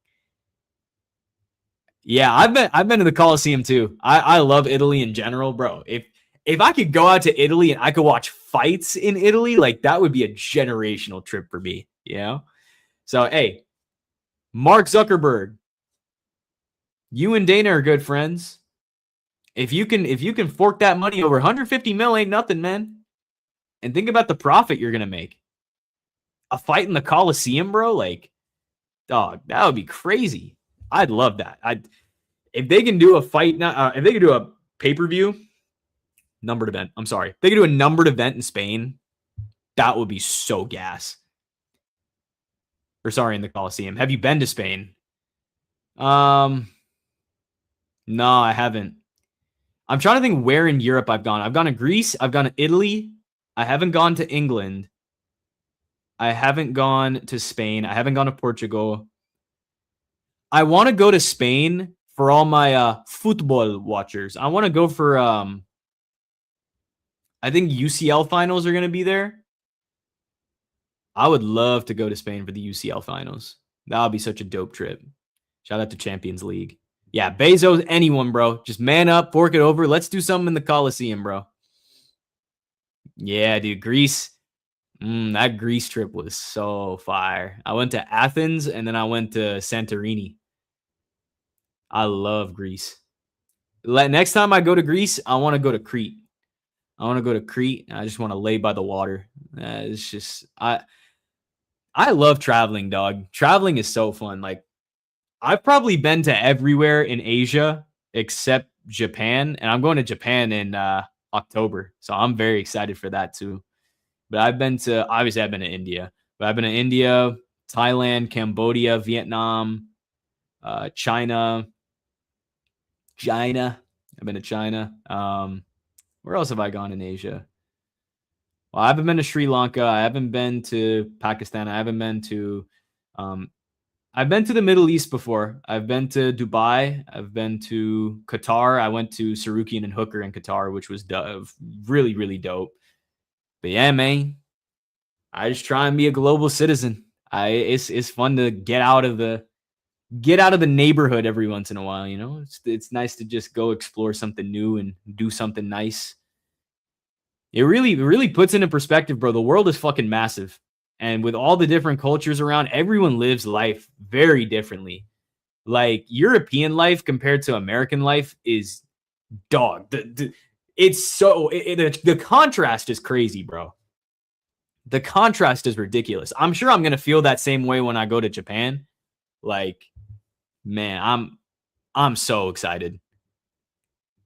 Yeah, I've been to the Colosseum too. I love Italy in general, bro. If I could go out to Italy and I could watch fights in Italy, like that would be a generational trip for me, you know? So, hey, Mark Zuckerberg, you and Dana are good friends. If you can fork that money over 150 mil ain't nothing, man. And think about the profit you're going to make. A fight in the Colosseum, bro, like, dog, that would be crazy. I'd love that. If they can do a fight, if they can do a pay-per-view numbered event, I'm sorry, if they can do a numbered event in Spain, that would be so gas. Or sorry, in the Colosseum. Have you been to Spain? No, I haven't. I'm trying to think where in Europe I've gone. I've gone to Greece. I've gone to Italy. I haven't gone to England. I haven't gone to Spain. I haven't gone to Portugal. I want to go to Spain for all my football watchers. I want to go for I think UCL finals are going to be there. I would love to go to Spain for the UCL finals. That would be such a dope trip. Shout out to Champions League. Yeah, Bezos, anyone, bro. Just man up, fork it over. Let's do something in the Colosseum, bro. Yeah, dude. Greece. That Greece trip was so fire. I went to Athens and then I went to Santorini. I love Greece. Next time I go to Greece, I want to go to Crete. I just want to lay by the water. It's just I love traveling, dog. Traveling is so fun. Like, I've probably been to everywhere in Asia except Japan, and I'm going to Japan in October, so I'm very excited for that too. But I've been to India, but I've been to India, Thailand, Cambodia, Vietnam, China. I've been to China. Where else have I gone in Asia? Well, I haven't been to Sri Lanka. I haven't been to Pakistan. I haven't been to I've been to the Middle East before. I've been to Dubai. I've been to Qatar. I went to Tsarukyan and Hooker in Qatar, which was really, really dope. But yeah, man, I just try and be a global citizen. It's fun to get out of the neighborhood every once in a while. You know, it's nice to just go explore something new and do something nice. It really puts into perspective, bro. The world is fucking massive. And with all the different cultures around, everyone lives life very differently. Like, European life compared to American life is dog. It's so the contrast is crazy, bro. The contrast is ridiculous. I'm sure I'm going to feel that same way when I go to Japan. Like, man, I'm so excited.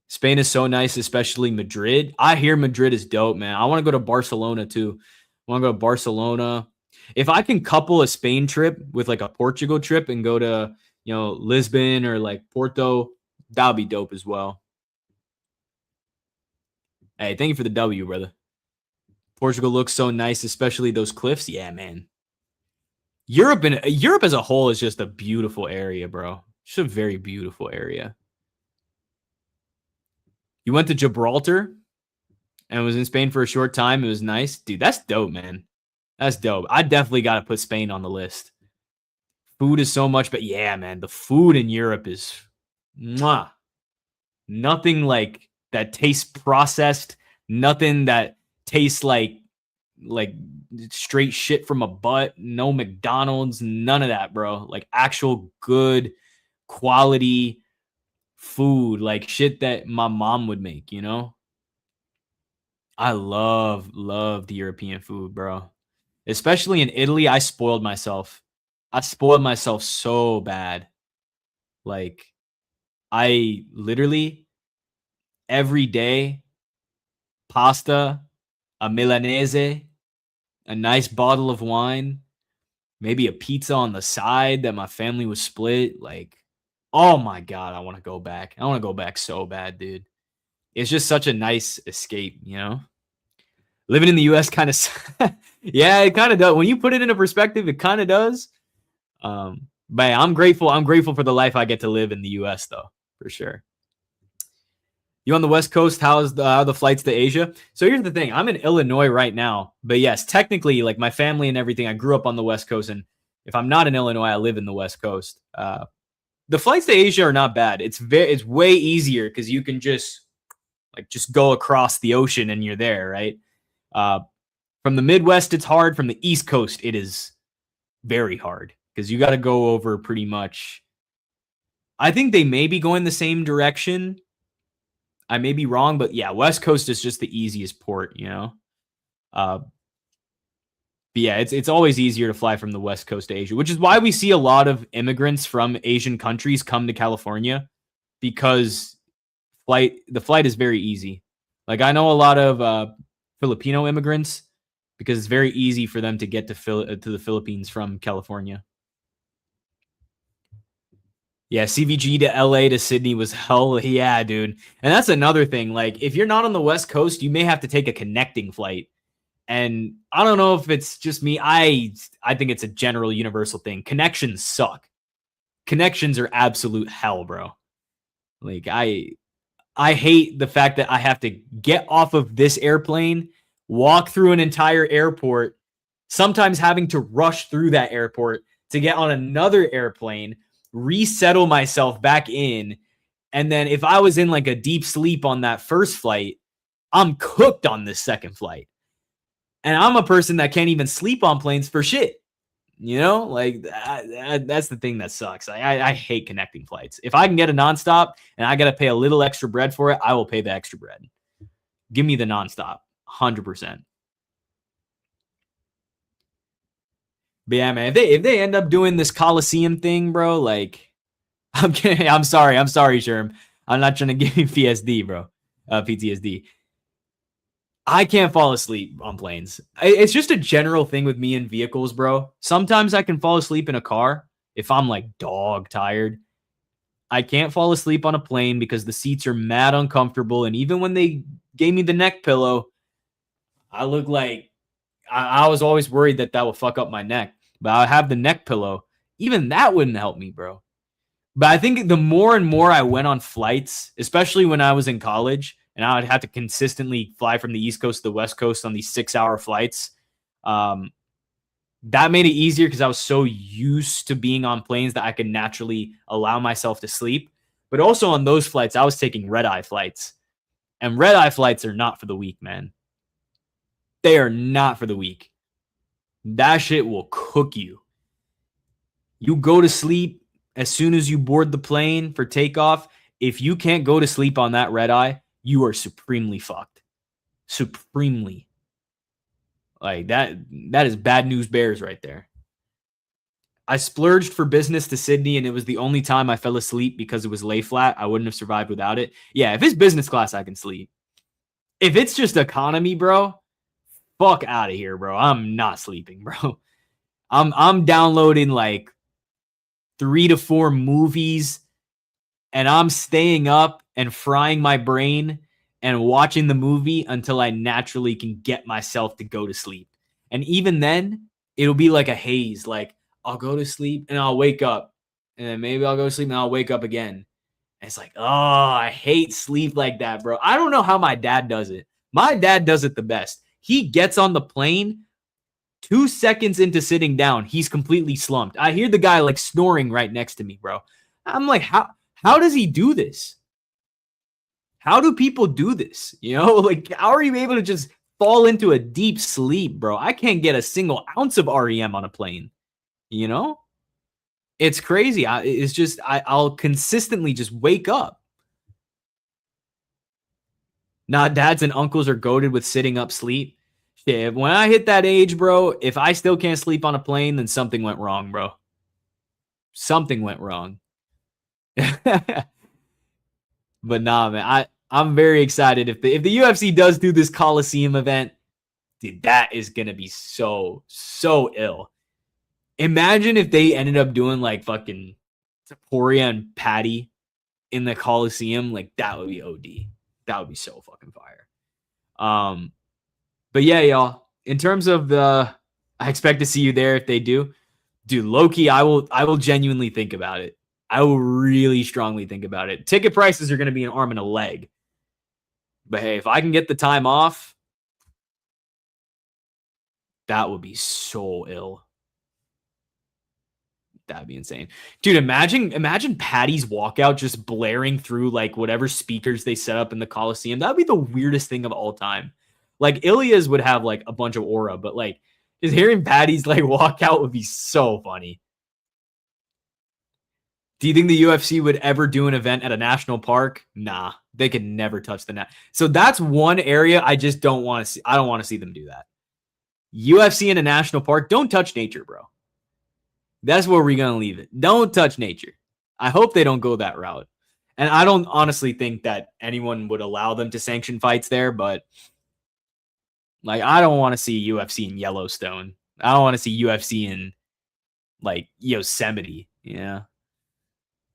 Spain is so nice, especially Madrid. I hear Madrid is dope, man. I want to go to Barcelona too. I want to go to Barcelona. If I can couple a Spain trip with like a Portugal trip and go to, Lisbon or like Porto, that would be dope as well. Hey, thank you for the W, brother. Portugal looks so nice, especially those cliffs. Yeah, man. Europe as a whole is just a beautiful area, bro. It's a very beautiful area. You went to Gibraltar and was in Spain for a short time. It was nice. Dude, that's dope, man. That's dope. I definitely got to put Spain on the list. Food is so much, but yeah, man, the food in Europe is mwah. Nothing like that tastes processed. Nothing that tastes like like straight shit from a butt, no McDonald's, none of that, bro. Like actual good quality food, like shit that my mom would make, you know? I love the European food, bro. Especially in Italy, I spoiled myself. I spoiled myself so bad. Like I literally every day pasta, a Milanese, a nice bottle of wine, maybe a pizza on the side that my family was split. Like, oh my God, I want to go back. I want to go back so bad, dude. It's just such a nice escape, you know? Living in the US kind of, yeah, it kind of does. When you put it into perspective, it kind of does. But I'm grateful. I'm grateful for the life I get to live in the US, though, for sure. You on the West Coast? How's the flights to Asia? So here's the thing. I'm in Illinois right now. But yes, technically, like my family and everything, I grew up on the West Coast. And if I'm not in Illinois, I live in the West Coast. The flights to Asia are not bad. It's way easier because you can just go across the ocean and you're there, right? From the Midwest, it's hard. From the East Coast, it is very hard because you got to go over pretty much. I think they may be going the same direction. I may be wrong, but yeah, West Coast is just the easiest port, you know? But yeah, it's always easier to fly from the West Coast to Asia, which is why we see a lot of immigrants from Asian countries come to California because the flight is very easy. Like I know a lot of Filipino immigrants because it's very easy for them to get to the Philippines from California. Yeah, CVG to LA to Sydney was hell. Yeah, dude. And that's another thing. Like, if you're not on the West Coast, you may have to take a connecting flight. And I don't know if it's just me. I think it's a general universal thing. Connections suck. Connections are absolute hell, bro. Like, I hate the fact that I have to get off of this airplane, walk through an entire airport, sometimes having to rush through that airport to get on another airplane, resettle myself back in, and then if I was in like a deep sleep on that first flight, I'm cooked on this second flight. And I'm a person that can't even sleep on planes for shit. You know, like that's the thing that sucks. I hate connecting flights. If I can get a nonstop and I got to pay a little extra bread for it, I will pay the extra bread. Give me the nonstop, 100%. But yeah, man, if they end up doing this Colosseum thing, bro, like, I'm kidding. I'm sorry, Sherm. I'm not trying to give you PTSD, bro. PTSD. I can't fall asleep on planes. It's just a general thing with me in vehicles, bro. Sometimes I can fall asleep in a car if I'm like dog tired. I can't fall asleep on a plane because the seats are mad uncomfortable. And even when they gave me the neck pillow, I look like I was always worried that would fuck up my neck. But I have the neck pillow. Even that wouldn't help me, bro. But I think the more and more I went on flights, especially when I was in college, and I would have to consistently fly from the East Coast to the West Coast on these 6-hour flights, that made it easier because I was so used to being on planes that I could naturally allow myself to sleep. But also on those flights, I was taking red-eye flights. And red-eye flights are not for the weak, man. They are not for the weak. That shit will cook you. You go to sleep as soon as you board the plane for takeoff. If you can't go to sleep on that red eye, you are supremely fucked. Supremely. Like that is bad news bears right there. I splurged for business to Sydney, and it was the only time I fell asleep because it was lay flat. I wouldn't have survived without it. Yeah, if it's business class, I can sleep. If it's just economy, bro, fuck out of here, bro. I'm not sleeping, bro. I'm downloading like 3 to 4 movies, and I'm staying up and frying my brain and watching the movie until I naturally can get myself to go to sleep. And even then, it'll be like a haze. Like, I'll go to sleep and I'll wake up. And then maybe I'll go to sleep and I'll wake up again. And it's like, oh, I hate sleep like that, bro. I don't know how my dad does it. My dad does it the best. He gets on the plane, 2 seconds into sitting down, he's completely slumped. I hear the guy like snoring right next to me, bro. I'm like, how does he do this? How do people do this? You know, like, how are you able to just fall into a deep sleep, bro. I can't get a single ounce of REM on a plane. You know? It's crazy. I'll consistently just wake up. Nah, dads and uncles are goated with sitting up sleep. Shit, when I hit that age, bro, if I still can't sleep on a plane, then something went wrong, bro. Something went wrong. But nah, man, I'm very excited. If the UFC does do this Colosseum event, dude, that is gonna be so ill. Imagine if they ended up doing like fucking Taporia and Patty in the Colosseum. Like, that would be OD. That would be so fucking fire. But yeah, y'all. In terms of I expect to see you there if they do. Dude, low-key, I will genuinely think about it. I will really strongly think about it. Ticket prices are going to be an arm and a leg. But hey, if I can get the time off, that would be so ill. That'd be insane. Dude, imagine Patty's walkout just blaring through like whatever speakers they set up in the Coliseum. That'd be the weirdest thing of all time. Like, Ilya's would have like a bunch of aura, but like just hearing Patty's like walkout would be so funny. Do you think the UFC would ever do an event at a national park? Nah, they could never touch the net. So that's one area I just don't want to see. I don't want to see them do that. UFC in a national park, don't touch nature, bro. That's where we're going to leave it. Don't touch nature. I hope they don't go that route. And I don't honestly think that anyone would allow them to sanction fights there, but like, I don't want to see UFC in Yellowstone. I don't want to see UFC in like Yosemite. Yeah.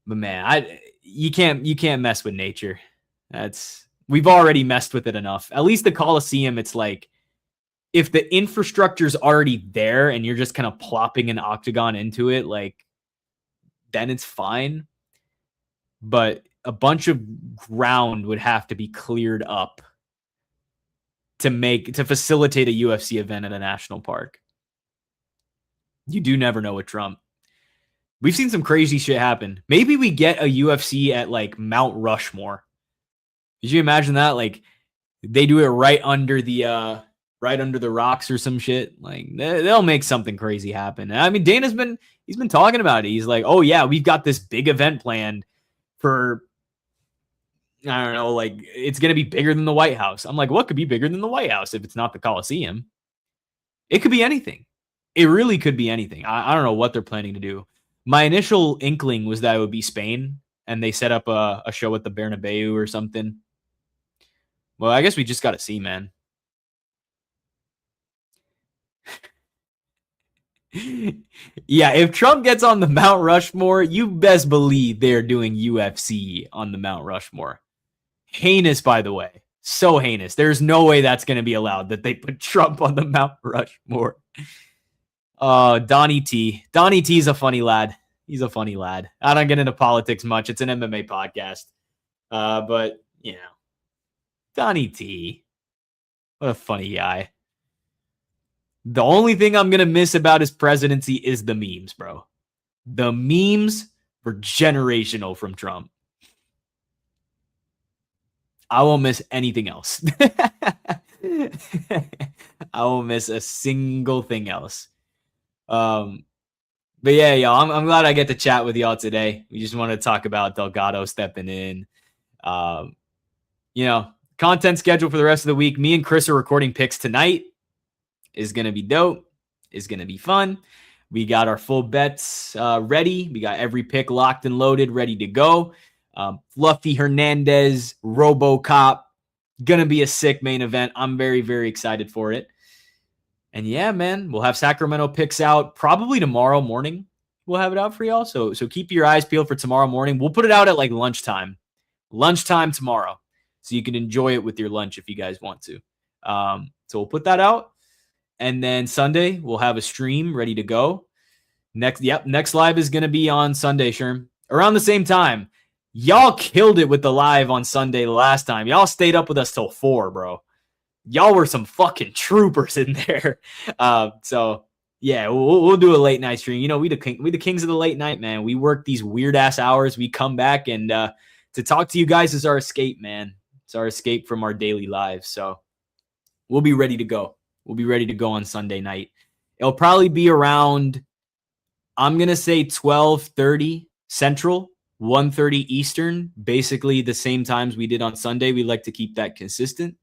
But man, you can't mess with nature. We've already messed with it enough. At least the Colosseum, it's like, if the infrastructure's already there and you're just kind of plopping an octagon into it, like, then it's fine. But a bunch of ground would have to be cleared up to facilitate a UFC event at a national park. You do never know with Trump. We've seen some crazy shit happen. Maybe we get a UFC at like Mount Rushmore. Did you imagine that? Like, they do it right under the rocks or some shit. Like, they'll make something crazy happen. I mean, Dana's been talking about it. He's like, oh yeah, we've got this big event planned for, I don't know, like, it's going to be bigger than the White House. I'm like, what could be bigger than the White House if it's not the Coliseum? It could be anything. It really could be anything. I don't know what they're planning to do. My initial inkling was that it would be Spain, and they set up a show at the Bernabeu or something. Well, I guess we just got to see, man. Yeah, if Trump gets on the Mount Rushmore, you best believe they're doing UFC on the Mount Rushmore. Heinous, by the way. So heinous. There's no way that's going to be allowed, that they put Trump on the Mount Rushmore. Donnie T. Donnie T's a funny lad. He's a funny lad. I don't get into politics much. It's an MMA podcast. But, you know, Donnie T. What a funny guy. The only thing I'm going to miss about his presidency is the memes, bro. The memes were generational from Trump. I won't miss anything else. I won't miss a single thing else. But yeah, y'all, I'm glad I get to chat with y'all today. We just want to talk about Delgado stepping in. Content schedule for the rest of the week. Me and Chris are recording picks tonight. Is going to be dope. Is going to be fun. We got our full bets ready. We got every pick locked and loaded, ready to go. Fluffy Hernandez, RoboCop. Going to be a sick main event. I'm very, very excited for it. And yeah, man, we'll have Sacramento picks out probably tomorrow morning. We'll have it out for y'all. So keep your eyes peeled for tomorrow morning. We'll put it out at like lunchtime tomorrow. So you can enjoy it with your lunch if you guys want to. So we'll put that out. And then Sunday, we'll have a stream ready to go. Next live is going to be on Sunday, Sherm. Around the same time. Y'all killed it with the live on Sunday last time. Y'all stayed up with us till 4, bro. Y'all were some fucking troopers in there. So yeah, we'll do a late night stream. You know, we the kings of the late night, man. We work these weird ass hours. We come back and to talk to you guys is our escape, man. It's our escape from our daily lives. So we'll be ready to go. We'll be ready to go on Sunday night. It'll probably be around, I'm going to say 12:30 Central, 1:30 Eastern, basically the same times we did on Sunday. We like to keep that consistent.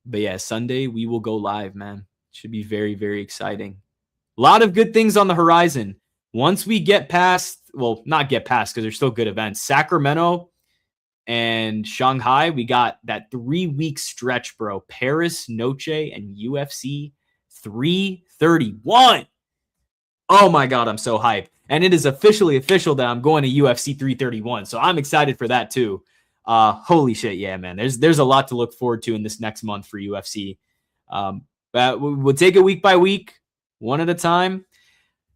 But yeah, Sunday we will go live, man. Should be very, very exciting. A lot of good things on the horizon. Once we get past, well, not get past because there's still good events. Sacramento and Shanghai, we got that 3-week stretch, bro. Paris, Noche, and UFC 331. Oh my God, I'm so hyped. And it is officially official that I'm going to UFC 331. So I'm excited for that too. Holy shit, yeah, man. There's a lot to look forward to in this next month for UFC. But we'll take it week by week, one at a time.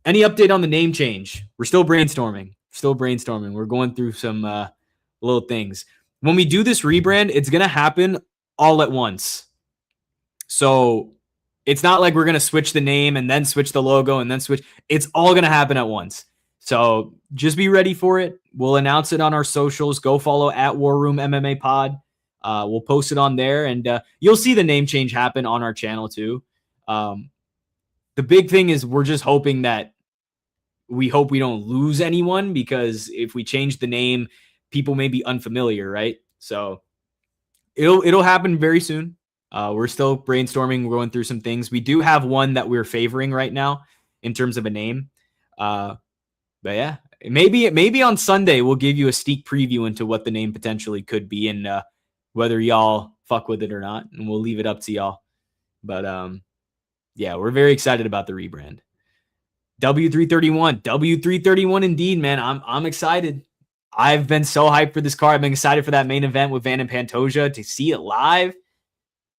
Any update on the name change? We're still brainstorming. We're going through some little things. When we do this rebrand, it's going to happen all at once. So it's not like we're going to switch the name and then switch the logo and then switch. It's all going to happen at once. So just be ready for it. We'll announce it on our socials. Go follow at War Room MMA Pod. We'll post it on there, and you'll see the name change happen on our channel too. The big thing is we're just hoping that we don't lose anyone, because if we change the name, people may be unfamiliar, right? So it'll happen very soon. We're still brainstorming. We're going through some things. We do have one that we're favoring right now in terms of a name. But yeah, maybe on Sunday we'll give you a sneak preview into what the name potentially could be, and whether y'all fuck with it or not, and we'll leave it up to y'all. But yeah, we're very excited about the rebrand. W331 indeed, man. I'm excited. I've been so hyped for this card. I've been excited for that main event with Van and Pantoja, to see it live.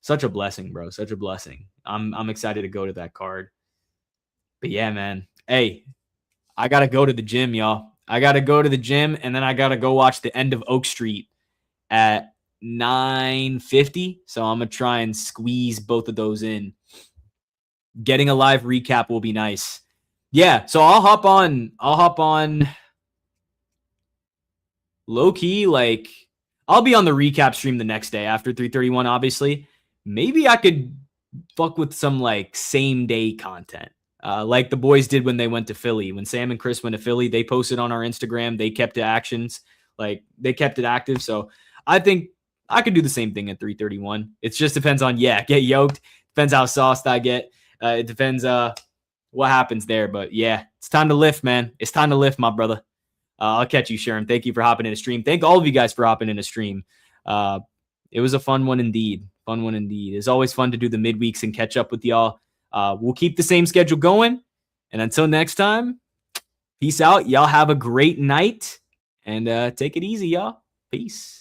Such a blessing, bro. Such a blessing. I'm excited to go to that card. But yeah, man. Hey, I got to go to the gym, y'all. I got to go to the gym, and then I got to go watch the end of Oak Street at 9:50. So I'm going to try and squeeze both of those in. Getting a live recap will be nice. Yeah, so I'll hop on low key, like I'll be on the recap stream the next day after 331, obviously. Maybe I could fuck with some like same day content. Like the boys did when they went to Philly. When Sam and Chris went to Philly, they posted on our Instagram. They kept the actions, like they kept it active. So I think I could do the same thing at 331. It just depends on, get yoked. Depends how sauced I get. It depends what happens there. But yeah, it's time to lift, man. It's time to lift, my brother. I'll catch you, Sherm. Thank you for hopping in a stream. Thank all of you guys for hopping in a stream. It was a fun one indeed. It's always fun to do the midweeks and catch up with y'all. We'll keep the same schedule going. And until next time, peace out. Y'all have a great night, and take it easy, y'all. Peace.